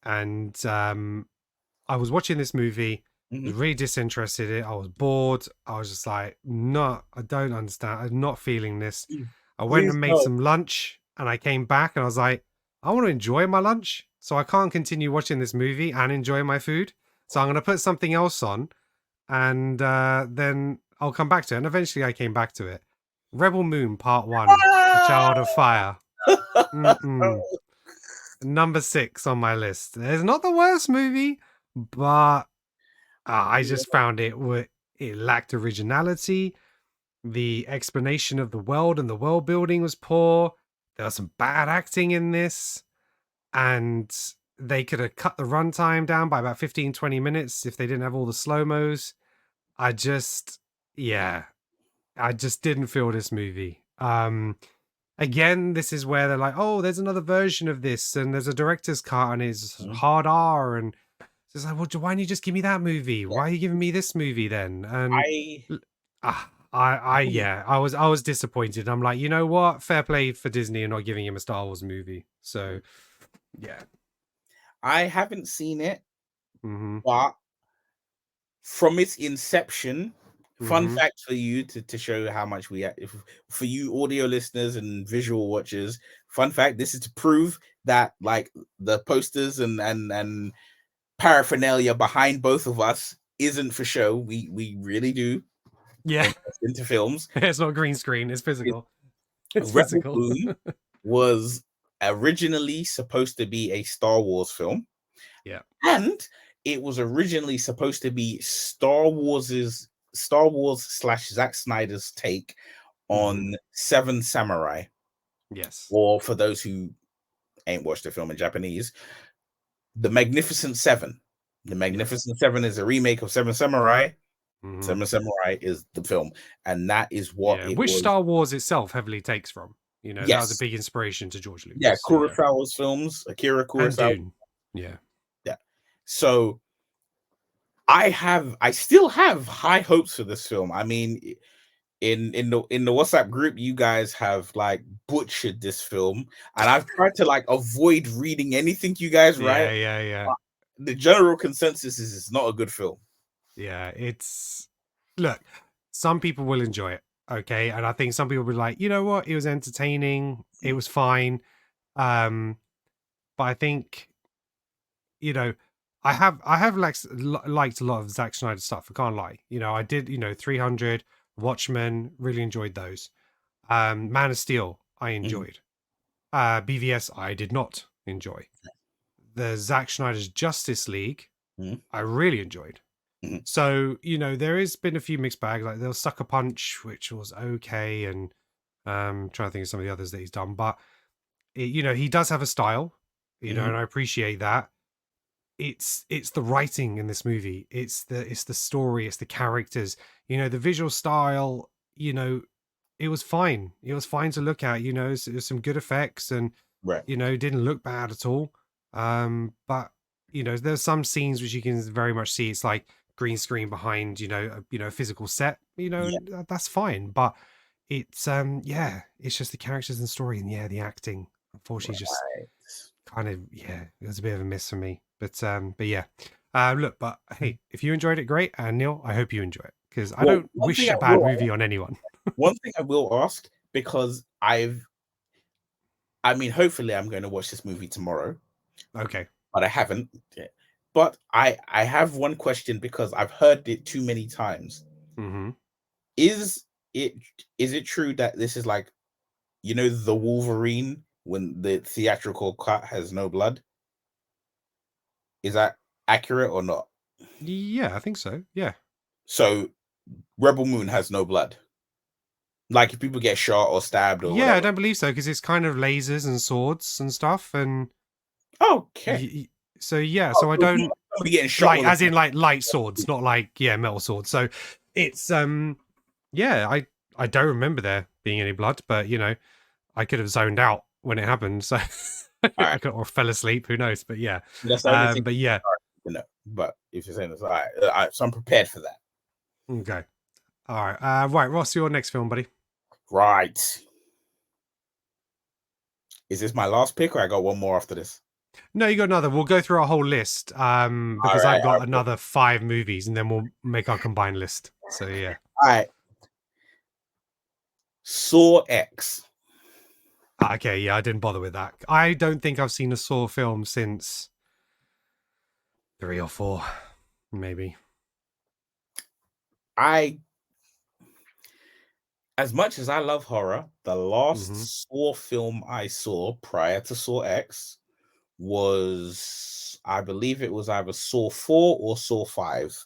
And I was watching this movie, was really disinterested in it. I was bored. I was just like, no, I don't understand. I'm not feeling this. I went Please and made no. some lunch, and I came back, and I was like, I want to enjoy my lunch, so I can't continue watching this movie and enjoy my food. So I'm going to put something else on, and then I'll come back to it. And eventually I came back to it. Rebel Moon Part 1, A Child of Fire. Number 6 on my list. It's not the worst movie, but I just found it lacked originality. The explanation of the world and the world building was poor. There was some bad acting in this, and they could have cut the runtime down by about 15-20 minutes if they didn't have all the slow-mos. I just didn't feel this movie. Again, this is where they're like, oh, there's another version of this, and there's a director's cut, and it's hard R, and it's like, well, why don't you just give me that movie? Why are you giving me this movie then? And I was disappointed. I'm like, you know what? Fair play for Disney and not giving him a Star Wars movie. So, yeah. I haven't seen it, Mm-hmm. but from its inception, fun Mm-hmm. fact for you to show how much for you audio listeners and visual watchers, fun fact, this is to prove that like the posters and paraphernalia behind both of us isn't for show. We really do Yeah. invest into films. It's not green screen, it's physical. It's Rebel physical. Moon was originally supposed to be a Star Wars film. Yeah. And it was originally supposed to be Star Wars / Zack Snyder's take on Seven Samurai. Yes. Or for those who ain't watched the film in Japanese, The Magnificent Seven. The Magnificent Seven is a remake of Seven Samurai. Seven Samurai is the film, and that is what which Star Wars itself heavily takes from. You know, that was a big inspiration to George Lucas. Yeah, Kurosawa's films, Akira Kurosawa. And Dune. Yeah. So I still have high hopes for this film. I mean, in the WhatsApp group, you guys have like butchered this film, and I've tried to like avoid reading anything you guys write. Yeah. The general consensus is it's not a good film. Yeah, look, some people will enjoy it, okay, and I think some people will be like, you know what, it was entertaining, it was fine, but I think, you know, I have liked a lot of Zack Snyder stuff. I can't lie. You know, I did. 300, Watchmen, really enjoyed those. Man of Steel, I enjoyed. BVS, I did not enjoy. The Zack Snyder's Justice League, I really enjoyed. So, there has been a few mixed bags. Like there was Sucker Punch, which was okay, and trying to think of some of the others that he's done. But he does have a style, and I appreciate that. It's the writing in this movie. It's the story. It's the characters. The visual style. It was fine. It was fine to look at. It was some good effects, and didn't look bad at all. But there's some scenes which you can very much see. It's like green screen behind a physical set. That's fine. But it's it's just the characters and story, and the acting. Unfortunately, just kind of it was a bit of a miss for me. But yeah. Look, but hey, if you enjoyed it, great. And Neil, I hope you enjoy it, because I don't wish a bad movie on anyone. One thing I will ask, because hopefully I'm going to watch this movie tomorrow. Okay. But I haven't yet. But I have one question, because I've heard it too many times. Is it true that this is like, the Wolverine when the theatrical cut has no blood? Is that accurate or not? Yeah, I think so. Yeah. So Rebel Moon has no blood. Like if people get shot or stabbed or whatever. I don't believe so, because it's kind of lasers and swords and stuff, and okay. So so I don't getting shot as in like light swords, not like metal swords. So it's Yeah, I don't remember there being any blood, but you know, I could have zoned out when it happened, so All I right, could or fell asleep. Who knows? But yeah, that's the only thing. but yeah, But if you're saying this, all right, so I'm prepared for that. okay, all right, right, Ross, your next film, buddy. Right. Is this my last pick, or I got one more after this? No, you got another. We'll go through our whole list, because All I've right. got another 5 movies, and then we'll make our combined list. So yeah, All right. Saw X. okay, yeah, I didn't bother with that. I don't think I've seen a Saw film since 3 or 4, maybe. As much as I love horror, the Mhm. last Saw film I saw prior to Saw X was, I believe it was either Saw 4 or Saw 5.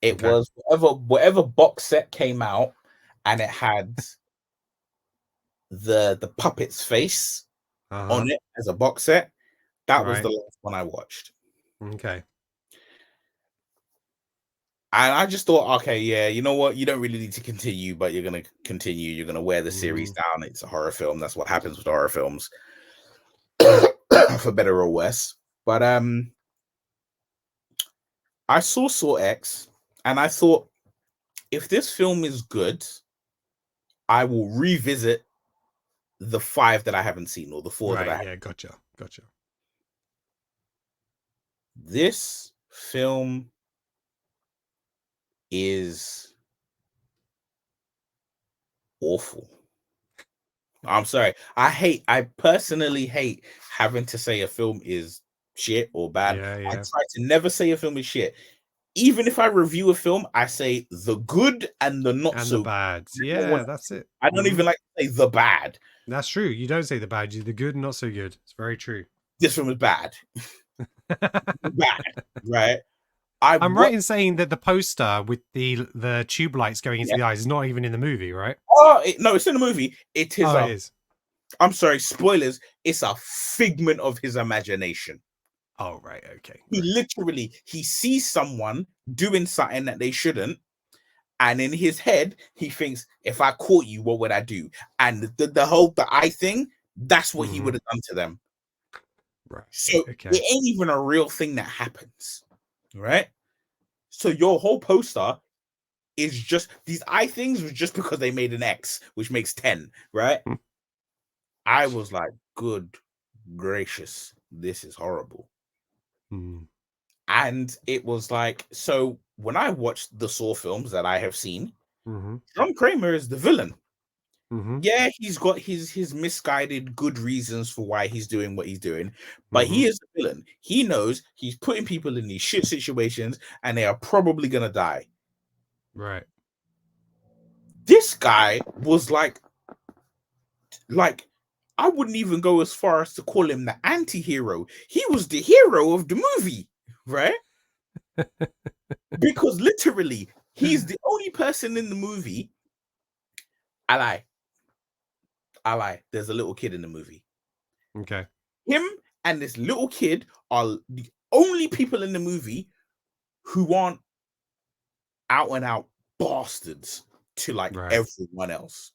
It Okay. was whatever box set came out, and it had the puppet's face Uh-huh. on it as a box set. That was the Right. last one I watched. Okay. And I just thought, okay, yeah, you know what? You don't really need to continue, but you're gonna continue. You're gonna wear the series Mhm. down. It's a horror film. That's what happens with horror films, for better or worse. But I saw X, and I thought, if this film is good, I will revisit the 5 that I haven't seen, or the 4 that I Right, have. yeah, gotcha. This film is awful. I'm sorry. I personally hate having to say a film is shit or bad. Yeah, I yeah. try to never say a film is shit. Even if I review a film, I say the good and the not And the so bad. good. I don't Yeah, wanna- that's it. I don't even like to say the bad. That's true. You don't say the bad, you the good, not so good. It's very true. This film is bad. Bad, right? I I'm what right in saying that the poster with the tube lights going into yeah. the eyes is not even in the movie, right? No, it's in the movie. It is Oh, it is. I'm sorry, spoilers. It's a figment of his imagination. Oh, right. Okay. He Right. literally he sees someone doing something that they shouldn't, and in his head he thinks, if I caught you, what would I do? And the eye thing, that's what he Mhm. would have done to them. Right. So Okay. it ain't even a real thing that happens, right? So your whole poster is just these eye things was just because they made an X, which makes 10, right? Hmm. I was like, good gracious, this is horrible. Mm. And it was like, so when I watched the Saw films that I have seen, Mhm. John Kramer is the villain. Mhm. Yeah, he's got his misguided good reasons for why he's doing what he's doing, but Mhm. he is the villain. He knows he's putting people in these shit situations, and they are probably gonna die. Right. This guy was like I wouldn't even go as far as to call him the anti-hero. He was the hero of the movie, right? Because literally, he's the only person in the movie. I lie. There's a little kid in the movie. Okay. Him and this little kid are the only people in the movie who aren't out and out bastards to like Right. everyone else,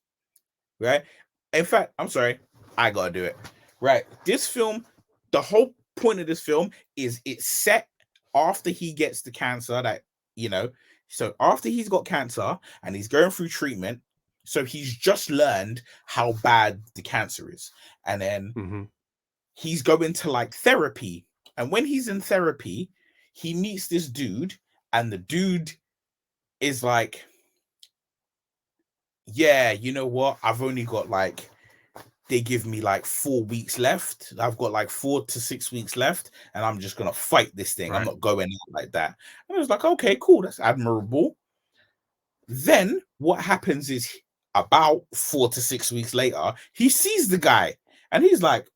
right? In fact, I'm sorry, I gotta do it. Right, this film, the whole point of this film is it's set after he gets the cancer that so after he's got cancer and he's going through treatment, so he's just learned how bad the cancer is, and then Mhm. he's going to like therapy. And when he's in therapy, he meets this dude, and the dude is like, yeah, you know what? I've only got like, they give me like 4 weeks left. I've got like 4 to 6 weeks left, and I'm just gonna fight this thing. I'm Right. not going out like that. And I was like, okay, cool, that's admirable. Then what happens is about 4 to 6 weeks later, he sees the guy and he's like,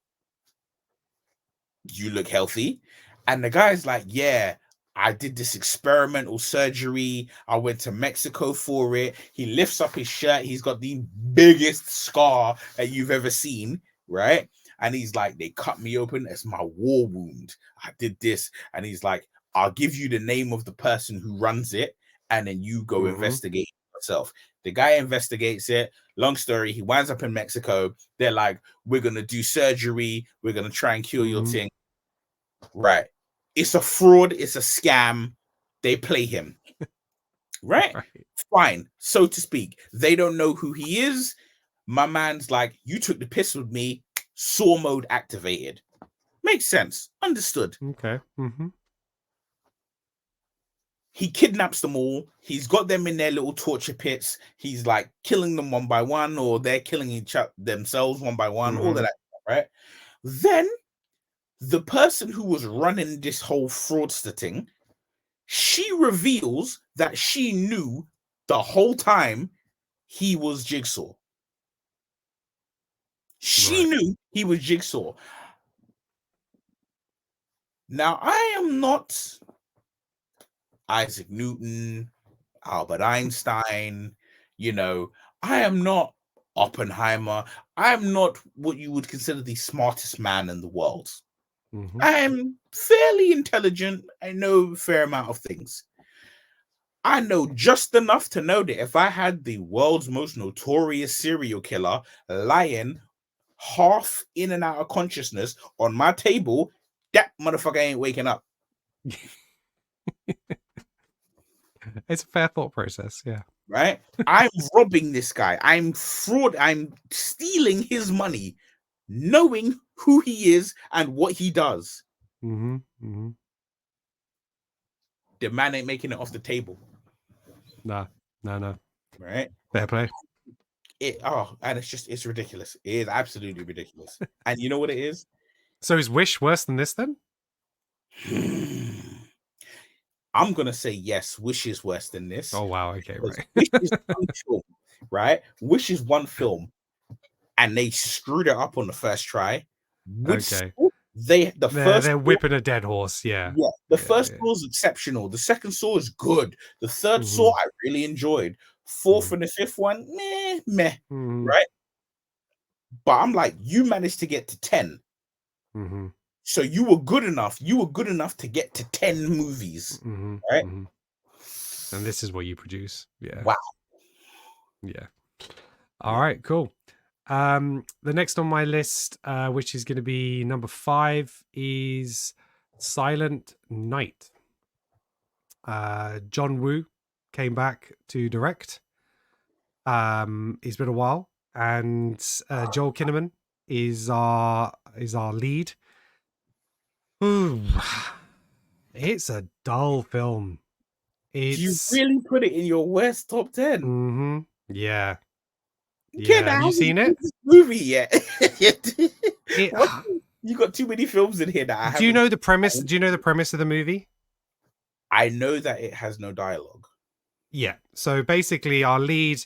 you look healthy. And the guy's like, yeah, I did this experimental surgery. I went to Mexico for it. He lifts up his shirt. He's got the biggest scar that you've ever seen, right? And he's like, they cut me open. It's my war wound. I did this. And he's like, I'll give you the name of the person who runs it, and then you go Mhm. investigate myself. The guy investigates it. Long story, he winds up in Mexico. They're like, we're gonna do surgery, we're gonna try and cure your thing. Right. It's a fraud, it's a scam. They play him. Right? Fine, so to speak. They don't know who he is. My man's like, you took the piss with me. Saw mode activated. Makes sense. Understood. Okay. He kidnaps them all. He's got them in their little torture pits. He's like killing them one by one, or they're killing each other themselves one by one, all of that, right? Then the person who was running this whole fraudster thing, she reveals that she knew the whole time he was Jigsaw. She knew he was Jigsaw. Now, I am not Isaac Newton, Albert Einstein, I am not Oppenheimer. I am not what you would consider the smartest man in the world. I am fairly intelligent. I know a fair amount of things. I know just enough to know that if I had the world's most notorious serial killer lying half in and out of consciousness on my table, that motherfucker ain't waking up. It's a fair thought process, yeah. Right? I'm robbing this guy. I'm fraud. I'm stealing his money, knowing who he is and what he does. The man ain't making it off the table. No. Right? Fair play. And it's ridiculous. It is absolutely ridiculous. And you know what it is? So is Wish worse than this then? I'm gonna say yes. Wish is worse than this. Oh wow, okay, right. Wish is one film, right? Wish is one film, and they screwed it up on the first try. Okay. They're whipping a dead horse, yeah. Yeah, the first Saw is exceptional. The second Saw is good. The third Saw I really enjoyed. Fourth and the fifth one, meh, right? But I'm like, you managed to get to 10. So you were good enough. You were good enough to get to 10 movies, right? And this is what you produce. Yeah. Wow. Yeah. All right, cool. The next on my list, which is going to be number 5, is Silent Night. John Woo came back to direct. It's been a while, and Joel Kinnaman is our lead. Ooh, it's a dull film. You really put it in your worst top 10. Yeah. Have you seen it? Movie yet? You got too many films in here that I haven't. Do you know the premise? Do you know the premise of the movie? I know that it has no dialogue. Yeah. So basically, our lead,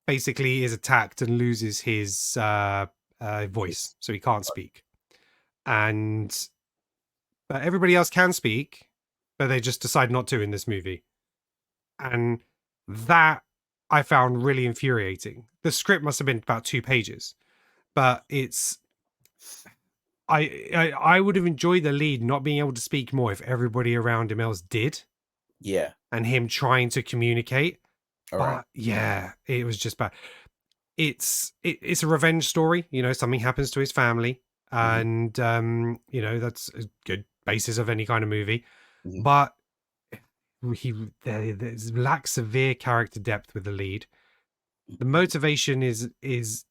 basically is attacked and loses his voice, so he can't speak. But everybody else can speak, but they just decide not to in this movie. And that I found really infuriating. The script must have been about 2 pages, but I would have enjoyed the lead not being able to speak more if everybody around him else did. Yeah. And him trying to communicate. All right. Yeah, it was just bad. It's a revenge story. Something happens to his family. And that's a good basis of any kind of movie, but there lacks severe character depth with the lead. The motivation is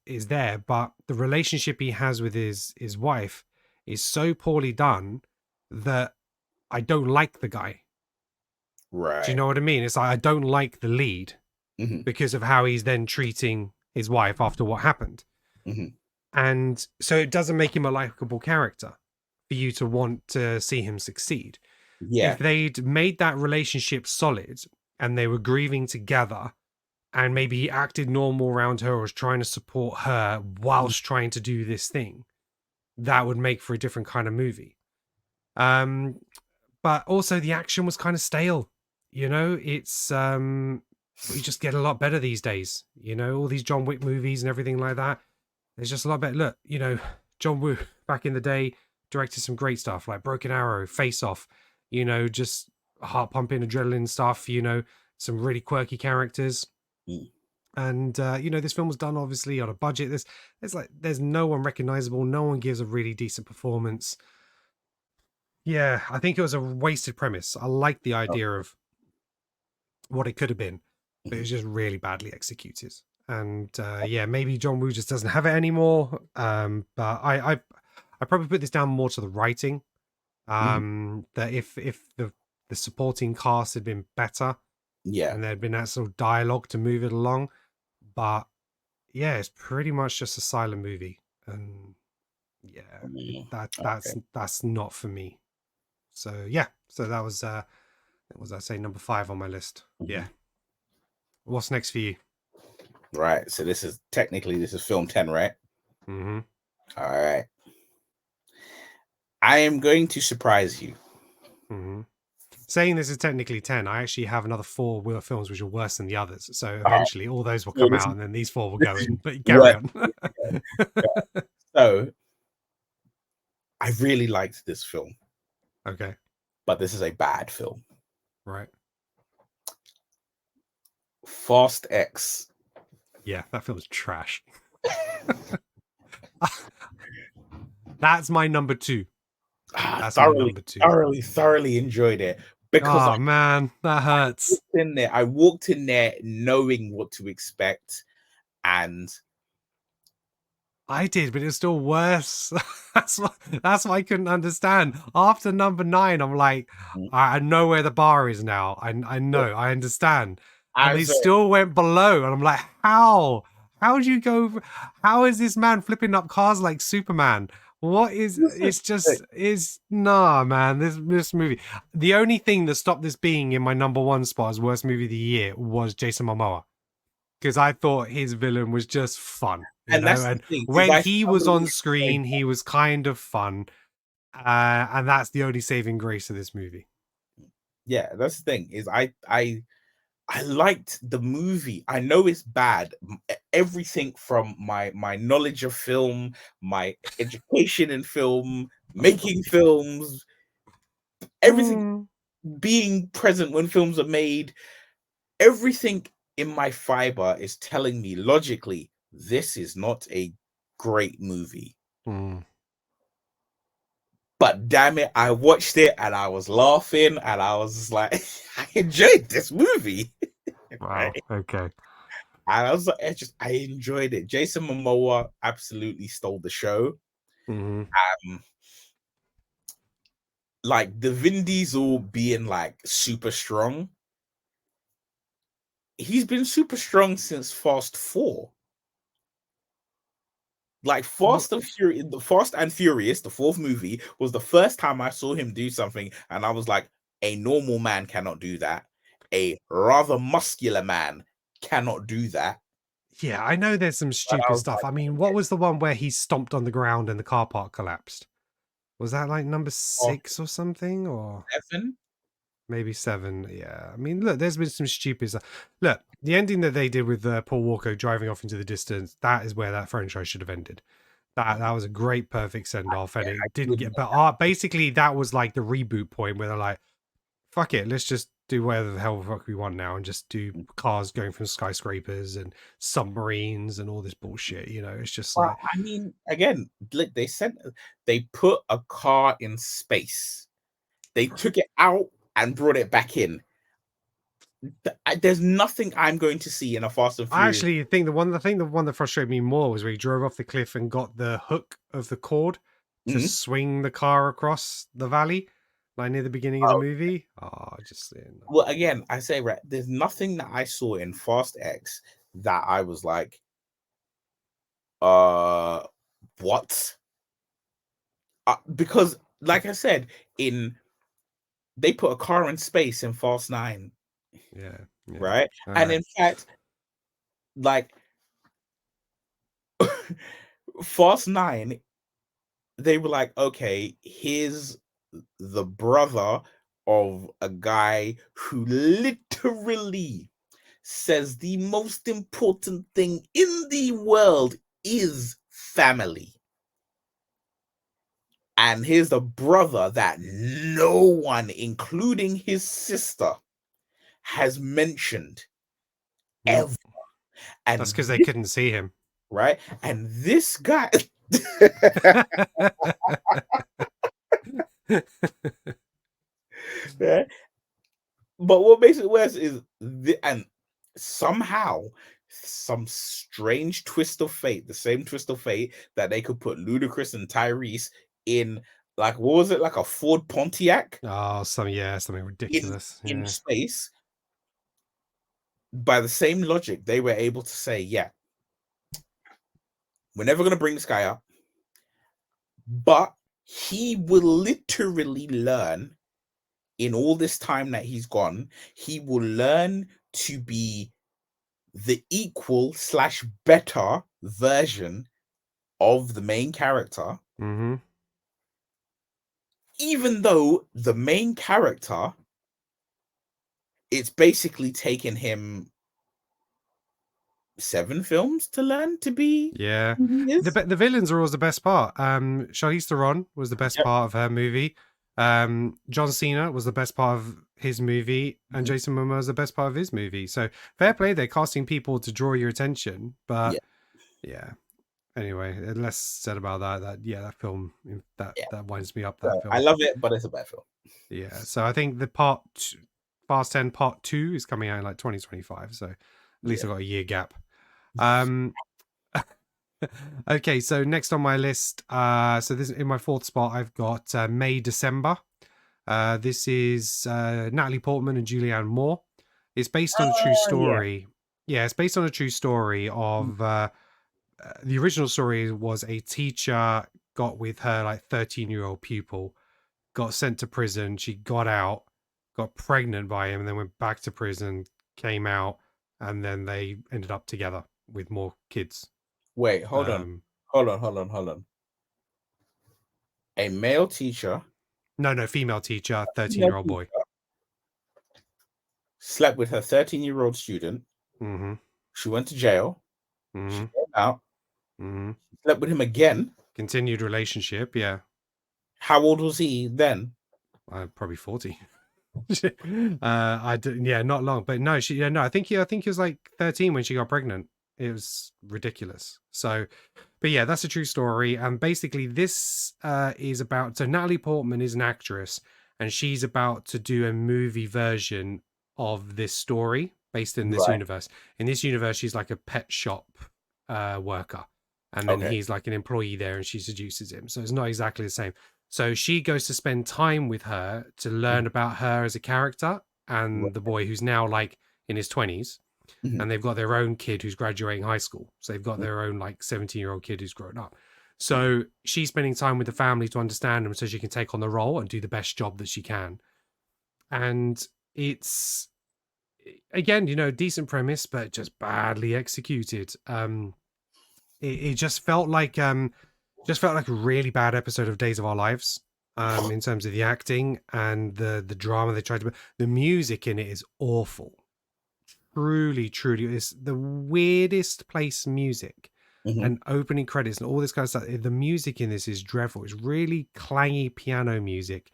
there, but the relationship he has with his wife is so poorly done that I don't like the guy. Right. Do you know what I mean? It's like I don't like the lead because of how he's then treating his wife after what happened. And so it doesn't make him a likable character for you to want to see him succeed. Yeah. If they'd made that relationship solid and they were grieving together and maybe he acted normal around her or was trying to support her whilst trying to do this thing, that would make for a different kind of movie. But also the action was kind of stale. It's we just get a lot better these days. All these John Wick movies and everything like that. There's just a lot better. Look, John Woo back in the day directed some great stuff like Broken Arrow, Face Off, just heart pumping adrenaline stuff, some really quirky characters. Mm. And you know, this film was done obviously on a budget. There's no one recognizable. No one gives a really decent performance. Yeah, I think it was a wasted premise. I like the idea of what it could have been, but it was just really badly executed. And yeah, maybe John Woo just doesn't have it anymore. But I probably put this down more to the writing. That if the supporting cast had been better Yeah. and there'd been that sort of dialogue to move it along. But yeah, it's pretty much just a silent movie. And yeah, that's not for me. So yeah, so that was what was I say, number 5 on my list. Yeah. What's next for you? Right. So this is film 10, right? Mm-hmm. All right. I am going to surprise you. Mm-hmm. Saying this is technically 10, I actually have another 4 Wheel of films which are worse than the others. So eventually all those will come out and then these 4 will go in. But carry on. So I really liked this film. Okay. But this is a bad film. Right. Fast X. Yeah, that film is trash. That's my number 2. That's my number 2. Thoroughly enjoyed it. Because man, that hurts. I walked in there knowing what to expect, and I did, but it was still worse. that's what I couldn't understand. After number 9, I'm like, I know where the bar is now. I know, I understand. And they still went below, and I'm like, how? How do you go? How is this man flipping up cars like Superman? What is? It's just nah, man. This movie. The only thing that stopped this being in my number 1 spot as worst movie of the year was Jason Momoa, because I thought his villain was just fun. And when he was on screen, he was kind of fun, and that's the only saving grace of this movie. Yeah, that's the thing. Is I liked the movie. I know it's bad. Everything from my knowledge of film, my education in film, making films, everything being present when films are made, everything in my fiber is telling me logically, this is not a great movie. But damn it, I watched it and I was laughing and I was just like, I enjoyed this movie. Wow. Okay. And I was like, I enjoyed it. Jason Momoa absolutely stole the show. Like the Vin Diesel being like super strong. He's been super strong since Fast 4. Like Fast and Furious, the the 4th movie, was the first time I saw him do something, and I was like, a normal man cannot do that. A rather muscular man cannot do that. Yeah, I know there's some stupid stuff. I mean, what was the one where he stomped on the ground and the car park collapsed? Was that like number 6 or something? Or 7? Maybe 7. Yeah. I mean, look, there's been some stupid stuff. Look, the ending that they did with Paul Walker driving off into the distance, that is where that franchise should have ended. That was a great, perfect send-off, and it didn't get... But basically, that was like the reboot point where they're like, fuck it, let's just do whatever the hell fuck we want now and just do cars going from skyscrapers and submarines and all this bullshit. You know, it's just like... I mean, again, look, they put a car in space. They took it out and brought it back in. There's nothing I'm going to see in a Fast and Furious. I actually think the one that frustrated me more was where he drove off the cliff and got the hook of the cord to swing the car across the valley, like near the beginning of the movie. Well, again, I say, right, there's nothing that I saw in Fast X that I was like, what? Because, like I said, they put a car in space in Fast 9. Yeah. Right? And in fact, like Fast 9, they were like, okay, here's the brother of a guy who literally says the most important thing in the world is family. And here's the brother that no one, including his sister, has mentioned Nope. ever. And That's because they couldn't see him. right? And this guy yeah. But what makes it worse is and somehow some strange twist of fate, the same twist of fate that they could put Ludacris and Tyrese in, like, what was it, like a Ford Pontiac Oh, something ridiculous. in Yeah. space. By the same logic, they were able to say, yeah, we're never going to bring this guy up, but he will literally learn in all this time that he's gone, he will learn to be the equal / better version of the main character, Mm-hmm. even though the main character, it's basically taken him 7 films to learn to be Yeah. who he is. The villains are always the best part. Charlize Theron was the best Yep. part of her movie. John Cena was the best part of his movie, and Mhm. Jason Momoa was the best part of his movie. So fair play, they're casting people to draw your attention. But yeah. Anyway, less said about that. That film that winds me up. That So, film. I love it, but it's a bad film. Yeah. So I think the Fast 10 Part 2 is coming out in like 2025. So at least I've got a year gap. Okay, so next on my list, so this in my 4th spot, I've got May December. This is Natalie Portman and Julianne Moore. It's based on a true story. Yeah, it's based on a true story of the original story was a teacher got with her like 13-year-old pupil, got sent to prison. She got out, got pregnant by him, and then went back to prison, came out, and then they ended up together with more kids. Wait, hold on. A male teacher. No, female teacher, 13-year-old boy. Slept with her 13-year-old student. Mm-hmm. She went to jail. Mm-hmm. She came out. Mm-hmm. Slept with him again. Continued relationship, yeah. How old was he then? Probably 40. Not long, but no, I think he was like 13 when she got pregnant. It was ridiculous. So, but yeah, that's a true story. And basically, this is about. So Natalie Portman is an actress, and she's about to do a movie version of this story based in this universe. In this universe, she's like a pet shop worker, and then he's like an employee there, and she seduces him. So it's not exactly the same. So she goes to spend time with her to learn about her as a character and the boy who's now like in his 20s. And they've got their own kid who's graduating high school. So they've got their own like 17-year-old kid who's grown up. So she's spending time with the family to understand them so she can take on the role and do the best job that she can. And it's, again, decent premise, but just badly executed. It just felt like a really bad episode of Days of Our Lives. In terms of the acting and the drama they tried to put. The music in it is awful. Truly, it's the weirdest place music and opening credits and all this kind of stuff. The music in this is dreadful. It's really clangy piano music.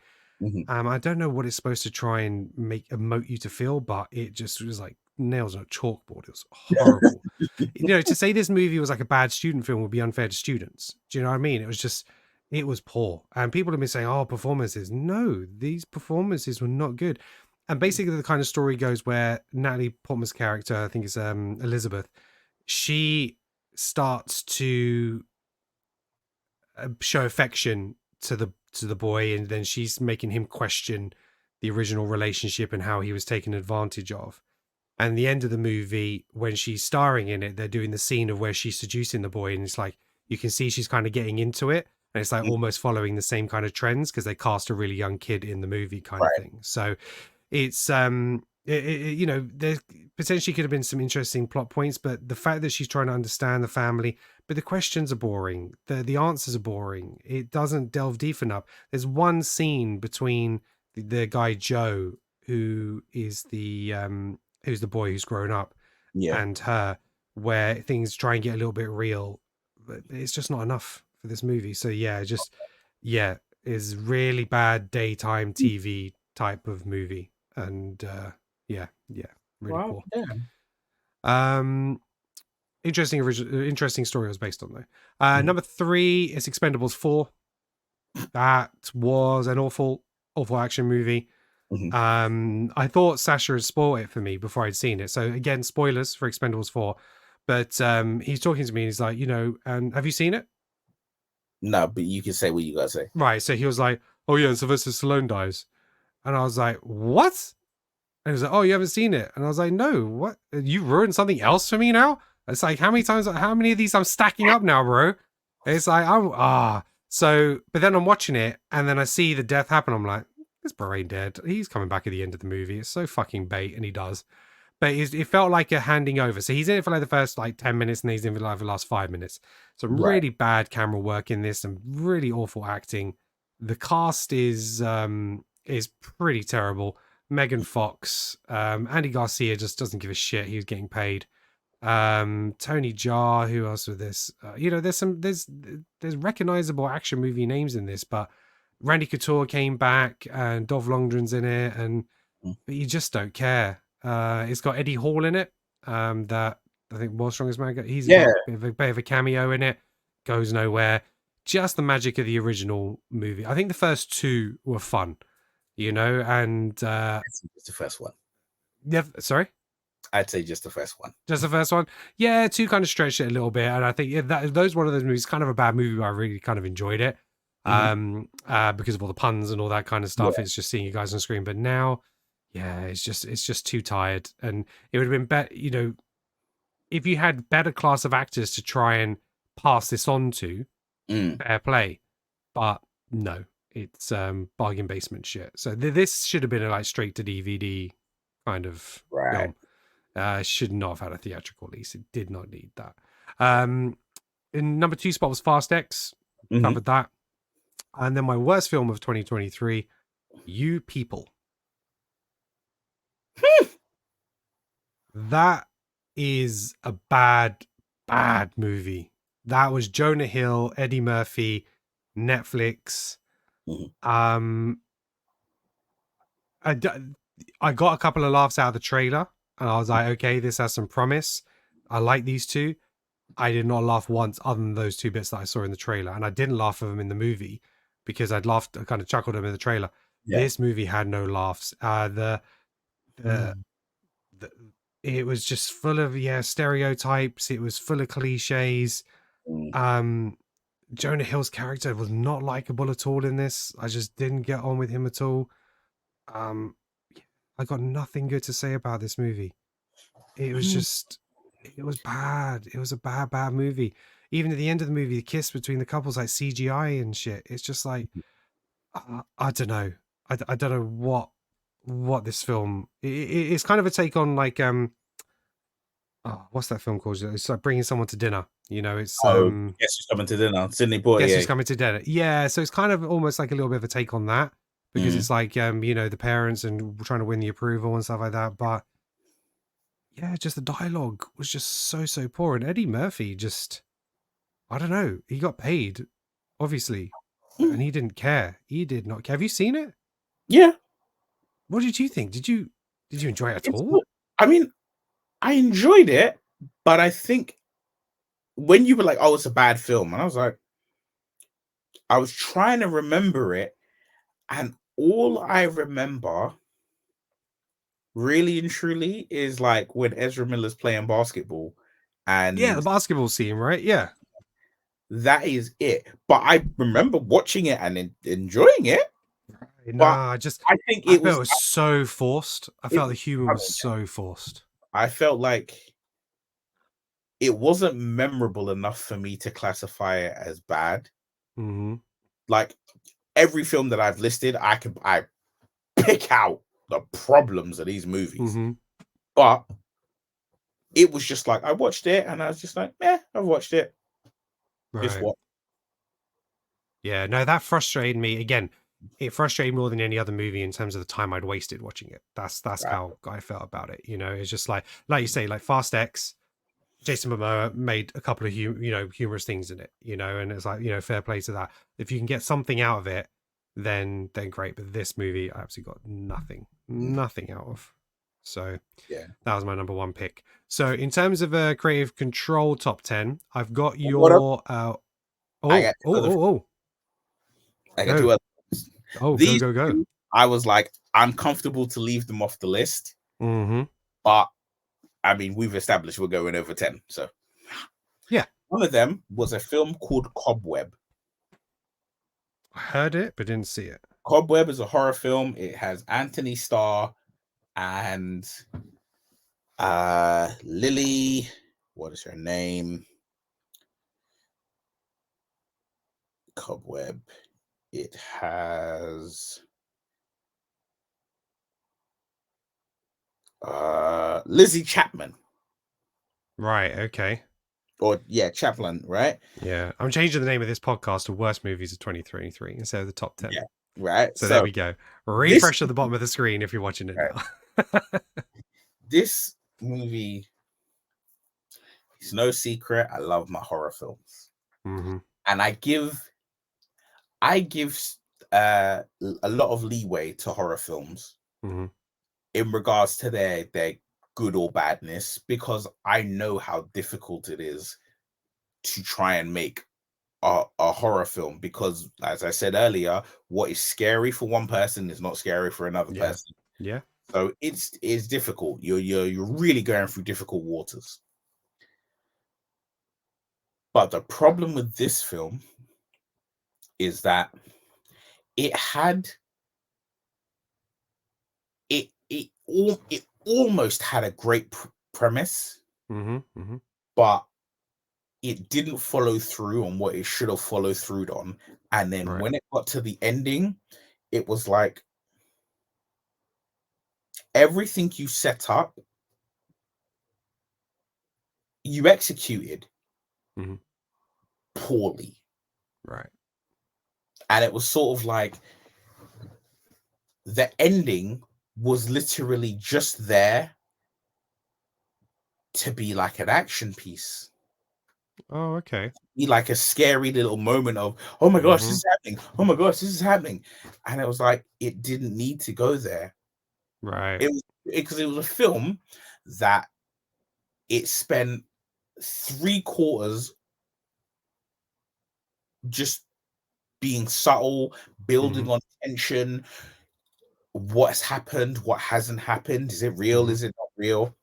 I don't know what it's supposed to try and emote you to feel, but it just was like nails on a chalkboard. It was horrible. To say this movie was like a bad student film would be unfair to students. Do you know what I mean? It was poor. And people have been saying, oh, performances. No, these performances were not good. And basically the kind of story goes where Natalie Portman's character, I think it's Elizabeth, she starts to show affection to the boy, and then she's making him question the original relationship and how he was taken advantage of. And the end of the movie, when she's starring in it, they're doing the scene of where she's seducing the boy, and it's like you can see she's kind of getting into it, and it's like almost following the same kind of trends because they cast a really young kid in the movie kind of thing. So it's there potentially could have been some interesting plot points, but the fact that she's trying to understand the family, but the questions are boring, the answers are boring, it doesn't delve deep enough. There's one scene between the guy Joe, who is who's the boy who's grown up, and her, where things try and get a little bit real, but it's just not enough for this movie. So is really bad daytime TV type of movie. And Yeah, really Wow, poor. yeah. Interesting story it was based on though. Number 3 is Expendables 4. That was an awful action movie. I thought Sasha had spoiled it for me before I'd seen it. So again, spoilers for Expendables 4. But he's talking to me and he's like, and have you seen it? No, but you can say what you gotta say. Right. So he was like, oh yeah, and Sylvester Stallone dies. And I was like, what? And he was like, oh, you haven't seen it? And I was like, no, what? You ruined something else for me now? It's like, how many of these I'm stacking up now, bro? It's like, So, but then I'm watching it and then I see the death happen. I'm like, this brain dead. He's coming back at the end of the movie. It's so fucking bait. And he does. But it felt like a handing over. So he's in it for like the first like 10 minutes and he's in for like the last 5 minutes. Some really bad camera work in this and really awful acting. The cast is pretty terrible. Megan Fox, Andy Garcia just doesn't give a shit. He was getting paid. Tony Jaa, who else with this? There's recognizable action movie names in this, but Randy Couture came back and Dolph Lundgren's in it, but you just don't care. It's got Eddie Hall in it. That I think World's Strongest Man. He's got a bit of a cameo in it. Goes nowhere. Just the magic of the original movie. I think the first 2 were fun. And It's the first one. Yeah, sorry? I'd say just the first one. Just the first one? Yeah, 2 kind of stretched it a little bit. And I think those one of those movies, kind of a bad movie, but I really kind of enjoyed it. Because of all the puns and all that kind of stuff. It's just seeing you guys on screen. But now, yeah, it's just too tired. And it would have been better, if you had better class of actors to try and pass this on to, fair play. But no. It's bargain basement shit. So this should have been a like straight to DVD kind of film. Should not have had a theatrical release. It did not need that. In number 2 spot was Fast X. Covered that. And then my worst film of 2023, You People. That is a bad movie. That was Jonah Hill, Eddie Murphy, Netflix. I got a couple of laughs out of the trailer and I was like, okay, this has some promise. I like these 2. I did not laugh once other than those 2 bits that I saw in the trailer, and I didn't laugh at them in the movie because I kind of chuckled them in the trailer. This movie had no laughs. It was just full of stereotypes. It was full of cliches. Jonah Hill's character was not likable at all in this. I just didn't get on with him at all. I got nothing good to say about this movie. It was it was bad. It was a bad movie. Even at the end of the movie, the kiss between the couples like CGI and shit. It's just like, I don't know. I don't know what this film. It's kind of a take on like what's that film called? It's like Bringing Someone to Dinner. It's Guess Who's Coming to Dinner. Sidney Poitier. Guess Who's Coming to Dinner. Yeah, so it's kind of almost like a little bit of a take on that because it's like the parents and trying to win the approval and stuff like that. But yeah, just the dialogue was just so poor. And Eddie Murphy I don't know. He got paid, obviously, and he didn't care. He did not care. Have you seen it? Yeah. What did you think? Did you enjoy it at all? I mean, I enjoyed it, but I think when you were like, "Oh, it's a bad film," and I was trying to remember it, and all I remember, really and truly, is like when Ezra Miller's playing basketball, and the basketball scene, right? Yeah, that is it. But I remember watching it and enjoying it. Nah, I think it was so forced. I felt the humor was so forced. I felt like it wasn't memorable enough for me to classify it as bad. Like every film that I've listed, I pick out the problems of these movies. But it was just like I watched it and I was just like, I've watched it. Just what? Yeah, no, that frustrated me. Again, it frustrated more than any other movie in terms of the time I'd wasted watching it. That's how I felt about it. It's just like you say, like Fast X, Jason Momoa made a couple of humorous things in it, and it's like, fair play to that. If you can get something out of it, then great. But this movie, I absolutely got nothing out of. So Yeah. that was my number 1 pick. So in terms of a creative control top 10, I've got What up? your I got I got go. two other. Go, These go, go. two, I was like, I'm comfortable to leave them off the list, Mm-hmm. but I mean, we've established we're going over 10. So Yeah. one of them was a film called Cobweb. I heard it, but didn't see it. Cobweb is a horror film. It has Anthony Starr and Lily. What is her name? Cobweb. It has Lizzie Chapman. Right, okay. Or yeah, Chaplin, right? Yeah. I'm changing the name of this podcast to Worst Movies of 2023 instead of the top 10. Yeah, right. So there we go. this Refresh at the bottom of the screen if you're watching it now. this movie is no secret. I love my horror films. Mm-hmm. And I give a lot of leeway to horror films Mm-hmm. in regards to their good or badness, because I know how difficult it is to try and make a horror film, because as I said earlier, what is scary for one person is not scary for another person. Yeah. So it's difficult. You're really going through difficult waters. But the problem with this film is that it had it almost had a great premise, Mm-hmm. Mm-hmm. but it didn't follow through on what it should have followed through on. And then when it got to the ending, it was like everything you set up, you executed poorly. Right. And it was sort of like the ending was literally just there to be like an action piece. Oh, okay. Be like a scary little moment of, oh my gosh, this is happening. Oh my gosh, this is happening. And it was like, it didn't need to go there. Right. Because it was a film that it spent 3/4 just being subtle, building on tension. What's happened? What hasn't happened? Is it real? Is it not real?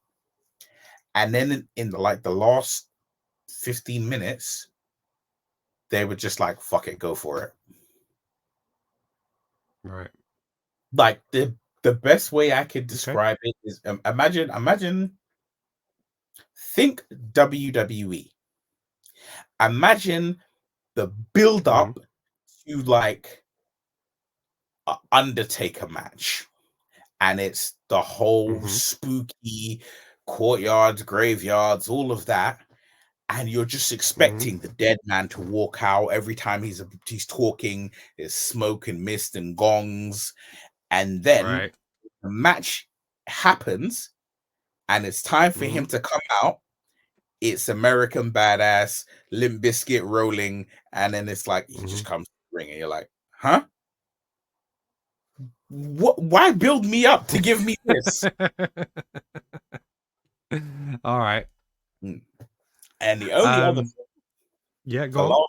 And then in the last 15 minutes, they were just like, fuck it, go for it. Right. Like the best way I could describe it is imagine think WWE. Imagine the build up to like an Undertaker match, and it's the whole spooky courtyards, graveyards, all of that, and you're just expecting the dead man to walk out every time he's talking. There's smoke and mist and gongs, and then the match happens, and it's time for him to come out. It's American Badass, Limp Bizkit rolling, and then it's like he just comes to the ring, and you're like, huh? What? Why build me up to give me this? All right. And the only other film, go on.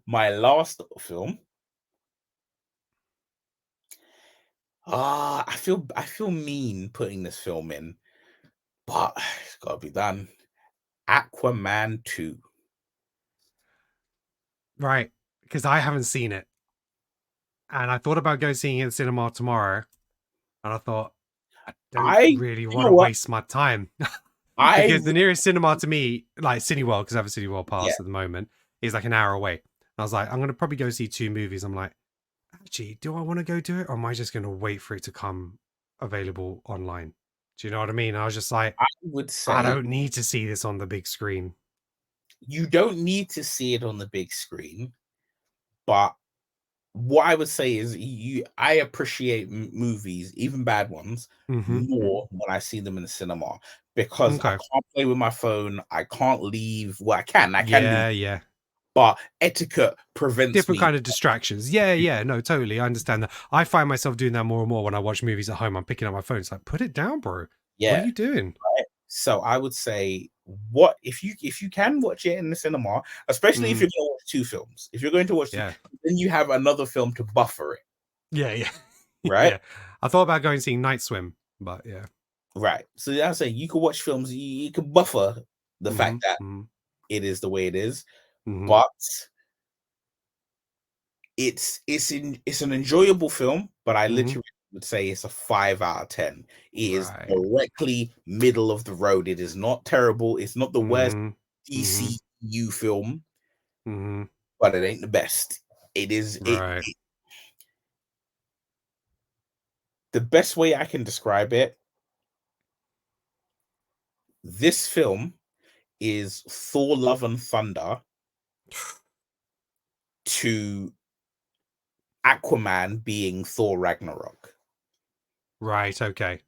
my last film. I feel mean putting this film in, but it's gotta be done. Aquaman 2. Right. Because I haven't seen it. And I thought about going seeing it in cinema tomorrow. And I thought, I don't really want to waste my time. Because the nearest cinema to me, like Cineworld, because I have a Cineworld pass at the moment, is like an hour away. And I was like, I'm going to probably go see 2 movies. I'm like, actually, do I want to go do it? Or am I just going to wait for it to come available online? Do you know what I mean? I was just like, I would say I don't need to see this on the big screen. You don't need to see it on the big screen, but what I would say is I appreciate movies, even bad ones, more when I see them in the cinema, because I can't play with my phone. I can't leave. Well, I can leave. Yeah. But etiquette prevents different me. kind of distractions. Yeah. No, totally. I understand that. I find myself doing that more and more when I watch movies at home. I'm picking up my phone. It's like, put it down, bro. What are Yeah. you doing? So I would say, what if you can watch it in the cinema, especially if Mhm. you're going to watch two films. If you're going to watch, Yeah. then you have another film to buffer it, Yeah, yeah. right? Yeah. I thought about going seeing Night Swim, but yeah. Right. So I'm saying you can watch films. You can buffer the fact Mhm, that mhm, it is the way it is, mhm. but it's an enjoyable film. But I Mhm. literally would say it's a 5 out of 10. It is Right. directly middle of the road. It is not terrible. It's not the worst Mhm, mhm, DCU film, mhm. but it ain't the best. Right. The best way I can describe it, this film is Thor Love and Thunder to Aquaman being Thor Ragnarok. Right, okay.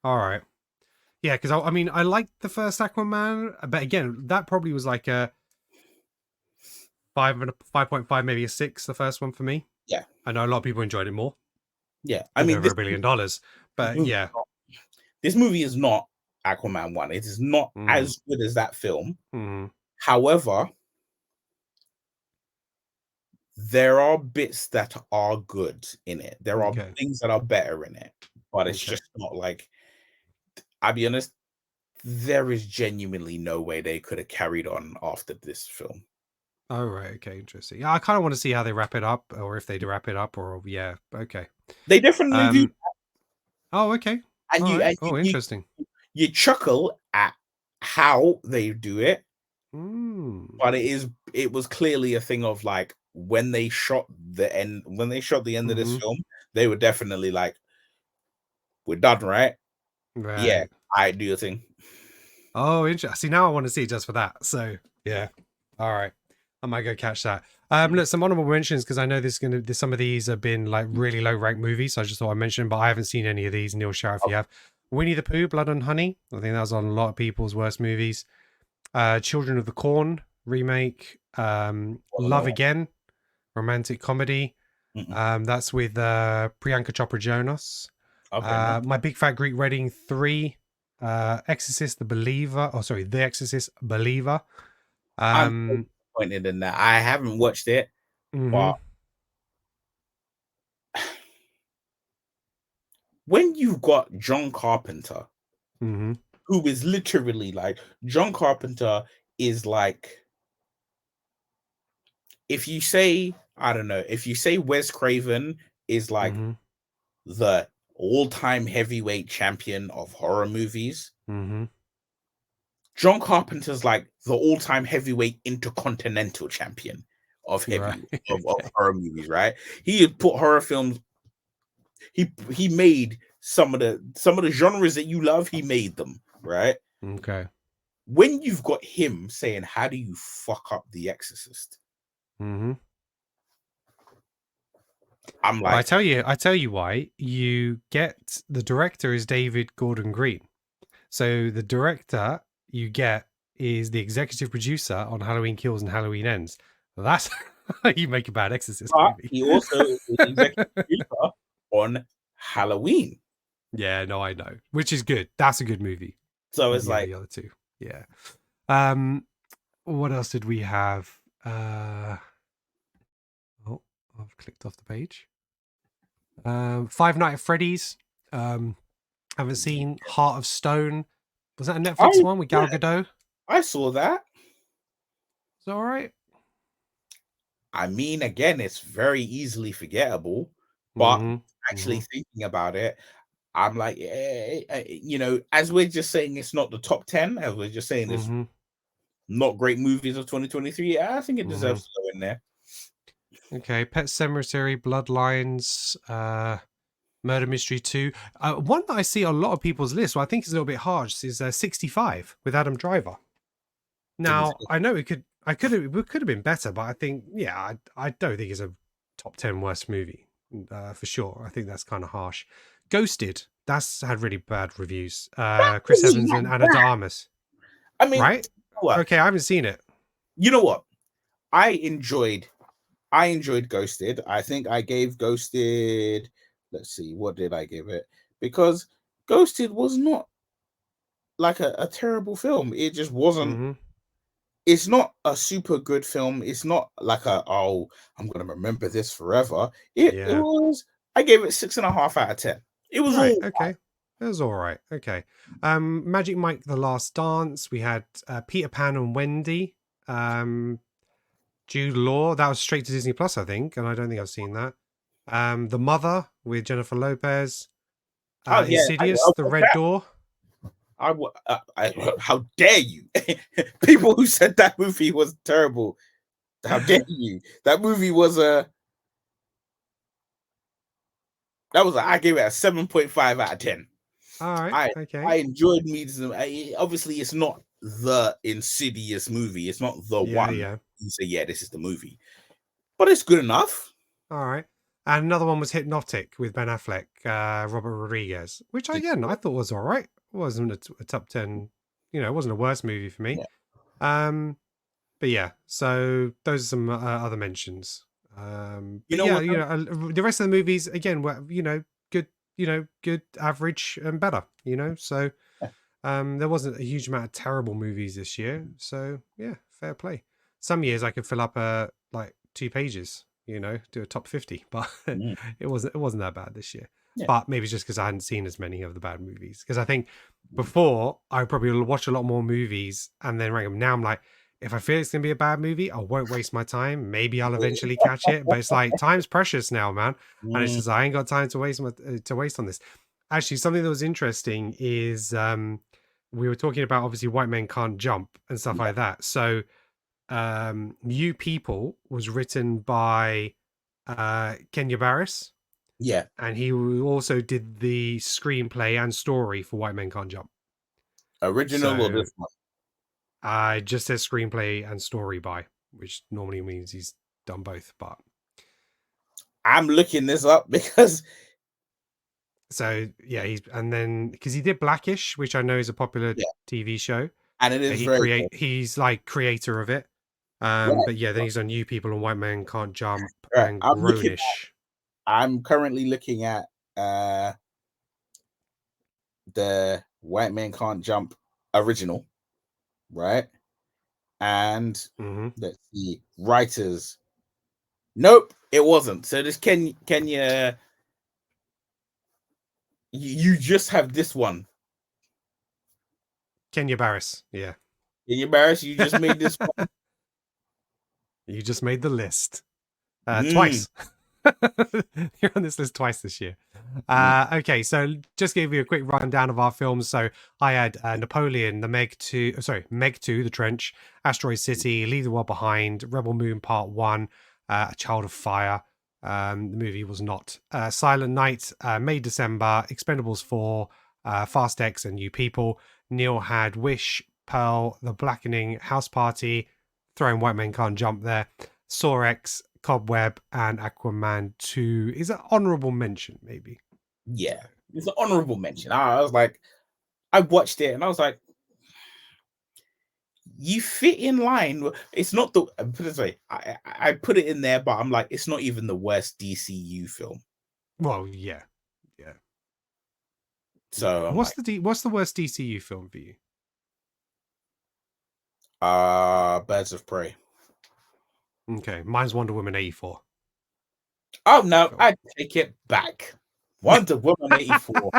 All right. Yeah, because I mean, I liked the first Aquaman, but again, that probably was like a 5.5, maybe a 6, the first one for me. Yeah. I know a lot of people enjoyed it more. Yeah. I Did mean over $1 billion. But movie, yeah. this movie is not Aquaman 1. It is not Mm, as good as that film. mm, However, there are bits that are good in it. There are okay. things that are better in it, but it's Okay. just not like, I'll be honest, there is genuinely no way they could have carried on after this film. Oh, right. Okay. Interesting. Yeah, I kind of want to see how they wrap it up, or if they do wrap it up, or yeah. Okay. They definitely do, Oh, okay. and All you right. and Oh, you interesting. you chuckle at how they do it, Mm, but it was clearly a thing of like when they shot the end of this mm-hmm. film, they were definitely like, "We're done, right? Yeah, Right. I do your thing." Oh, interesting. See, now I want to see it just for that. So, yeah. All right. I might go catch that. Look, some honorable mentions because I know some of these have been like really low ranked movies. So I just thought I'd mention, but I haven't seen any of these. Neil, shout if you have. Winnie the Pooh, Blood and Honey. I think that was on a lot of people's worst movies. Children of the Corn remake. Love Again, romantic comedy. Mm-mm. That's with Priyanka Chopra Jonas. Okay, no. My Big Fat Greek Wedding 3. Exorcist the Believer. Oh, sorry, The Exorcist Believer. I'm so disappointed in that. I haven't watched it, Mhm, but when you've got John Carpenter, mhm, who is literally like John Carpenter is like, if you say, I don't know, if you say Wes Craven is like mhm, the all-time heavyweight champion of horror movies, mhm. John Carpenter's like the all-time heavyweight intercontinental champion of Right. of horror movies, right? He had put horror films, he made some of the genres that you love, he made them, right? Okay. When you've got him saying, "How do you fuck up The Exorcist?" Mhm. I'm Well, like, I tell you why. You get the director is David Gordon Green. So the director you get is the executive producer on Halloween Kills and Halloween Ends. That's how you make a bad Exorcist but movie. he also is the executive producer on Halloween. Yeah, no, I know. Which is good. That's a good movie. So But it's yeah, like, the other two. Yeah. Um, what else did we have? Oh, I've clicked off the page. Five Nights at Freddy's. Haven't seen Heart of Stone. Was that a Netflix oh one with yeah, Gal Gadot? I saw that. Is that all right? I mean, again, it's very easily forgettable, but Mm-hmm. actually Mm-hmm. thinking about it, I'm like, as we're just saying it's not the top 10, as we're just saying it's Mm-hmm. not great movies of 2023, I think it Mm-hmm. deserves to go in there. Okay. Pet Cemetery, Bloodlines, Murder Mystery 2. One that I see on a lot of people's list, well, I think is a little bit harsh, is 65 with Adam Driver. Now, I know it could have been better, but I think, yeah, I don't think it's a top 10 worst movie for sure. I think that's kind of harsh. Ghosted, that's had really bad reviews. Chris Really Evans not and Anna de bad. Armas, I mean, right? what? Okay, I haven't seen it. You know what? I enjoyed Ghosted. I think I gave Ghosted, let's see, what did I give it? Because Ghosted was not like a terrible film. It just wasn't. Mm-hmm. It's not a super good film. It's not like I'm gonna remember this forever. It Yeah. was. I gave it 6.5 out of 10. It was Right. all Okay. It was all right. Okay. Magic Mike: The Last Dance. We had Peter Pan and Wendy. Jude Law. That was straight to Disney Plus, I think, and I don't think I've seen that. The Mother with Jennifer Lopez. oh yeah. Insidious: The Red Door. How dare you? People who said that movie was terrible. How dare you? That movie was I gave it a 7.5 out of 10. All right. Okay. I enjoyed meeting them. Obviously, it's not the Insidious movie. It's not the one. Yeah. You say, yeah, this is the movie, but it's good enough. All right. And another one was Hypnotic with Ben Affleck, Robert Rodriguez, which again I thought was all right. It wasn't a top 10. It wasn't a worst movie for me. Yeah. But yeah. So those are some other mentions. But You know yeah, what? the rest of the movies again were good. Good, average, and better. So there wasn't a huge amount of terrible movies this year. So yeah, fair play. Some years I could fill up like 2 pages. Do a top 50, but Mm. it wasn't that bad this year. Yeah. But maybe it's just because I hadn't seen as many of the bad movies. Because I think before I would probably watch a lot more movies and then rank them. Now I'm like, if I feel it's gonna be a bad movie, I won't waste my time. Maybe I'll eventually catch it. But it's like time's precious now, man. And it's Mm. just I ain't got time to waste on this. Actually, something that was interesting is we were talking about obviously White Men Can't Jump and stuff like that. So You People was written by Kenya Barris. Yeah. And he also did the screenplay and story for White Men Can't Jump. Original or this one? I just said screenplay and story by, which normally means he's done both, but I'm looking this up because so yeah, because he did Blackish, which I know is a popular TV show. and it is very good. He's like creator of it. Right. But yeah, then he's on You People and White Men Can't Jump Right. and Grownish. I'm currently looking at the White Men Can't Jump original, right? And let's see, writers. Nope, it wasn't. So this Kenya, you just have this one. Kenya Barris, yeah. Kenya Barris, you just made this one. You just made the list twice. You're on this list twice this year. Okay, so just gave you a quick rundown of our films. So I had Napoleon, Meg 2, The Trench, Asteroid City, Leave the World Behind, Rebel Moon Part 1, A Child of Fire. The movie was not. Silent Night, May, December, Expendables 4, Fast X, and You People. Neil had Wish, Pearl, The Blackening, House Party, throwing White Men Can't Jump there, Saw X, Cobweb, and Aquaman 2 is an honorable mention, maybe. Yeah, it's an honorable mention. I was like, I watched it and I was like, you fit in line. It's not the put it this way, I put it in there, but I'm like, it's not even the worst DCU film. Well, yeah. So what's the worst DCU film for you? Birds of Prey. Okay, mine's Wonder Woman 84. Oh no, I take it back. Wonder Woman 84.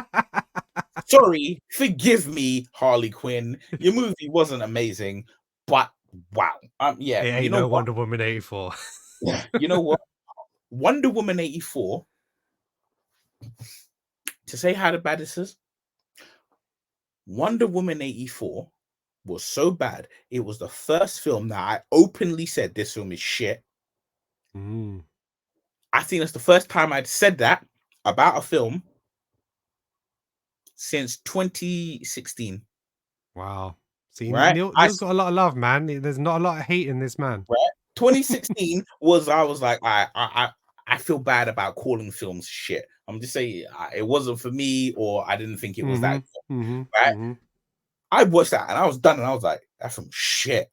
Sorry, forgive me, Harley Quinn. Your movie wasn't amazing, but wow. Yeah, It ain't no Wonder Woman 84. You know what? Wonder Woman 84. To say how bad this is, Wonder Woman 84 was so bad. It was the first film that I openly said this film is shit. I think that's the first time I'd said that about a film since 2016. Wow. See, right? Neil's got a lot of love, man. There's not a lot of hate in this man. Right? 2016 I was like, I feel bad about calling films shit. I'm just saying it wasn't for me, or I didn't think it was that good. Right? I watched that and I was done, and I was like, that's some shit.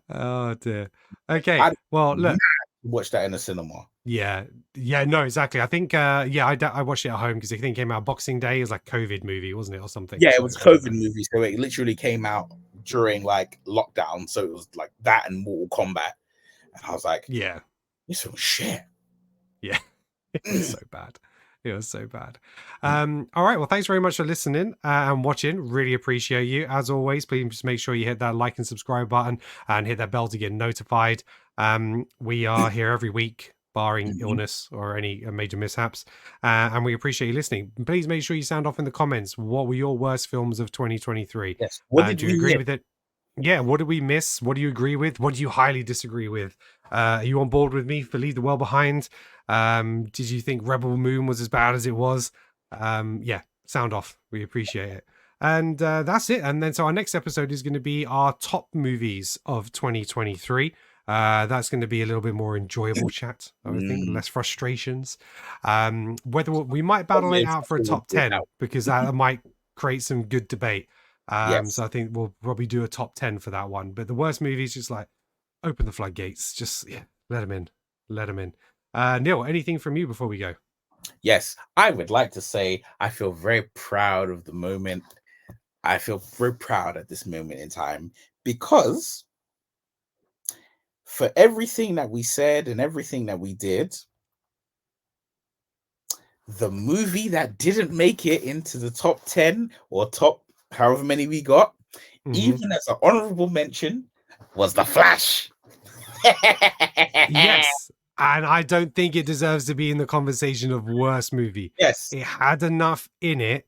Oh dear. Okay. Well, look, watch that in the cinema. Yeah, no, exactly. I think, I watched it at home because I think it came out Boxing Day. It was like COVID movie, wasn't it, or something? Yeah, it So, was a COVID movie, so it literally came out during like lockdown. So it was like that and Mortal Kombat, and I was like, yeah, this was shit. yeah, it was so bad. It was so bad. All right, well, thanks very much for listening and watching. Really appreciate you. As always, please just make sure you hit that like and subscribe button and hit that bell to get notified. We are here every week, barring illness or any major mishaps, and we appreciate you listening. Please make sure you sound off in the comments. What were your worst films of 2023? Yes. What did do you we agree miss? with it? Yeah, what did we miss? What do you agree with? What do you highly disagree with? Are you on board with me for Leave the World Behind? Did you think Rebel Moon was as bad as it was? Yeah, sound off. We appreciate it. And that's it. And then so our next episode is going to be our top movies of 2023. That's going to be a little bit more enjoyable chat, I would think, less frustrations. Whether we might battle it out for a top 10 because that might create some good debate. So I think we'll probably do a top 10 for that one. But the worst movies, just like open the floodgates, just let them in. Neil, anything from you before we go? Yes, I would like to say I feel very proud of the moment. I feel very proud at this moment in time because for everything that we said and everything that we did, the movie that didn't make it into the top 10 or top however many we got, even as an honorable mention, was The Flash. Yes. And I don't think it deserves to be in the conversation of worst movie. Yes. It had enough in it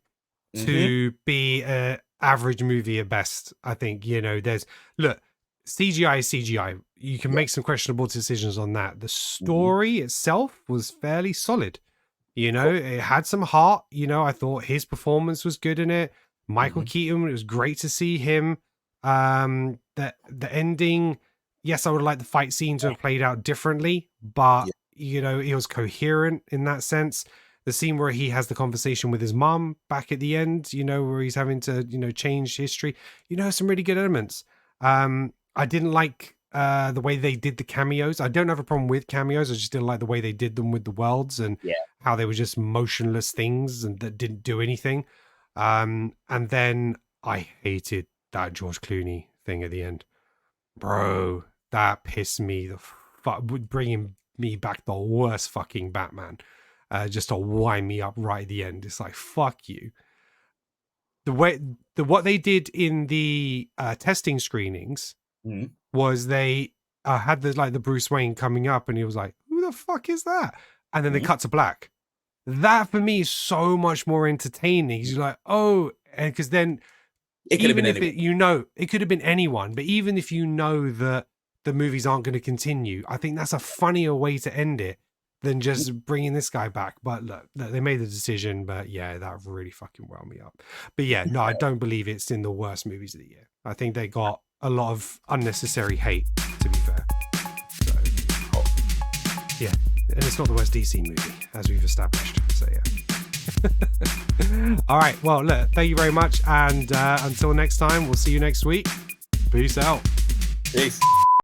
to be an average movie at best. I think, look, CGI is CGI. You can make some questionable decisions on that. The story itself was fairly solid. It had some heart. I thought his performance was good in it. Michael Keaton, it was great to see him. The ending, yes, I would like the fight scene to have played out differently, but it was coherent in that sense. The scene where he has the conversation with his mom back at the end, where he's having to, change history, some really good elements. I didn't like the way they did the cameos. I don't have a problem with cameos. I just didn't like the way they did them with the worlds and how they were just motionless things and that didn't do anything. And then I hated that George Clooney thing at the end. Bro, that pissed me the fuck, bringing me back the worst fucking Batman, just to wind me up right at the end. It's like, fuck you. What they did in the testing screenings was they had the Bruce Wayne coming up, and he was like, "Who the fuck is that?" And then they cut to black. That for me is so much more entertaining. You're like, oh, and because then it could have been it could have been anyone, but even if that the movies aren't going to continue, I think that's a funnier way to end it than just bringing this guy back. But look, they made the decision, but yeah, that really fucking wound me up. But yeah, no, I don't believe it's in the worst movies of the year. I think they got a lot of unnecessary hate, to be fair. So, yeah, and it's not the worst DC movie, as we've established. So yeah. All right, well, look, thank you very much, and until next time, we'll see you next week. Peace out. Peace.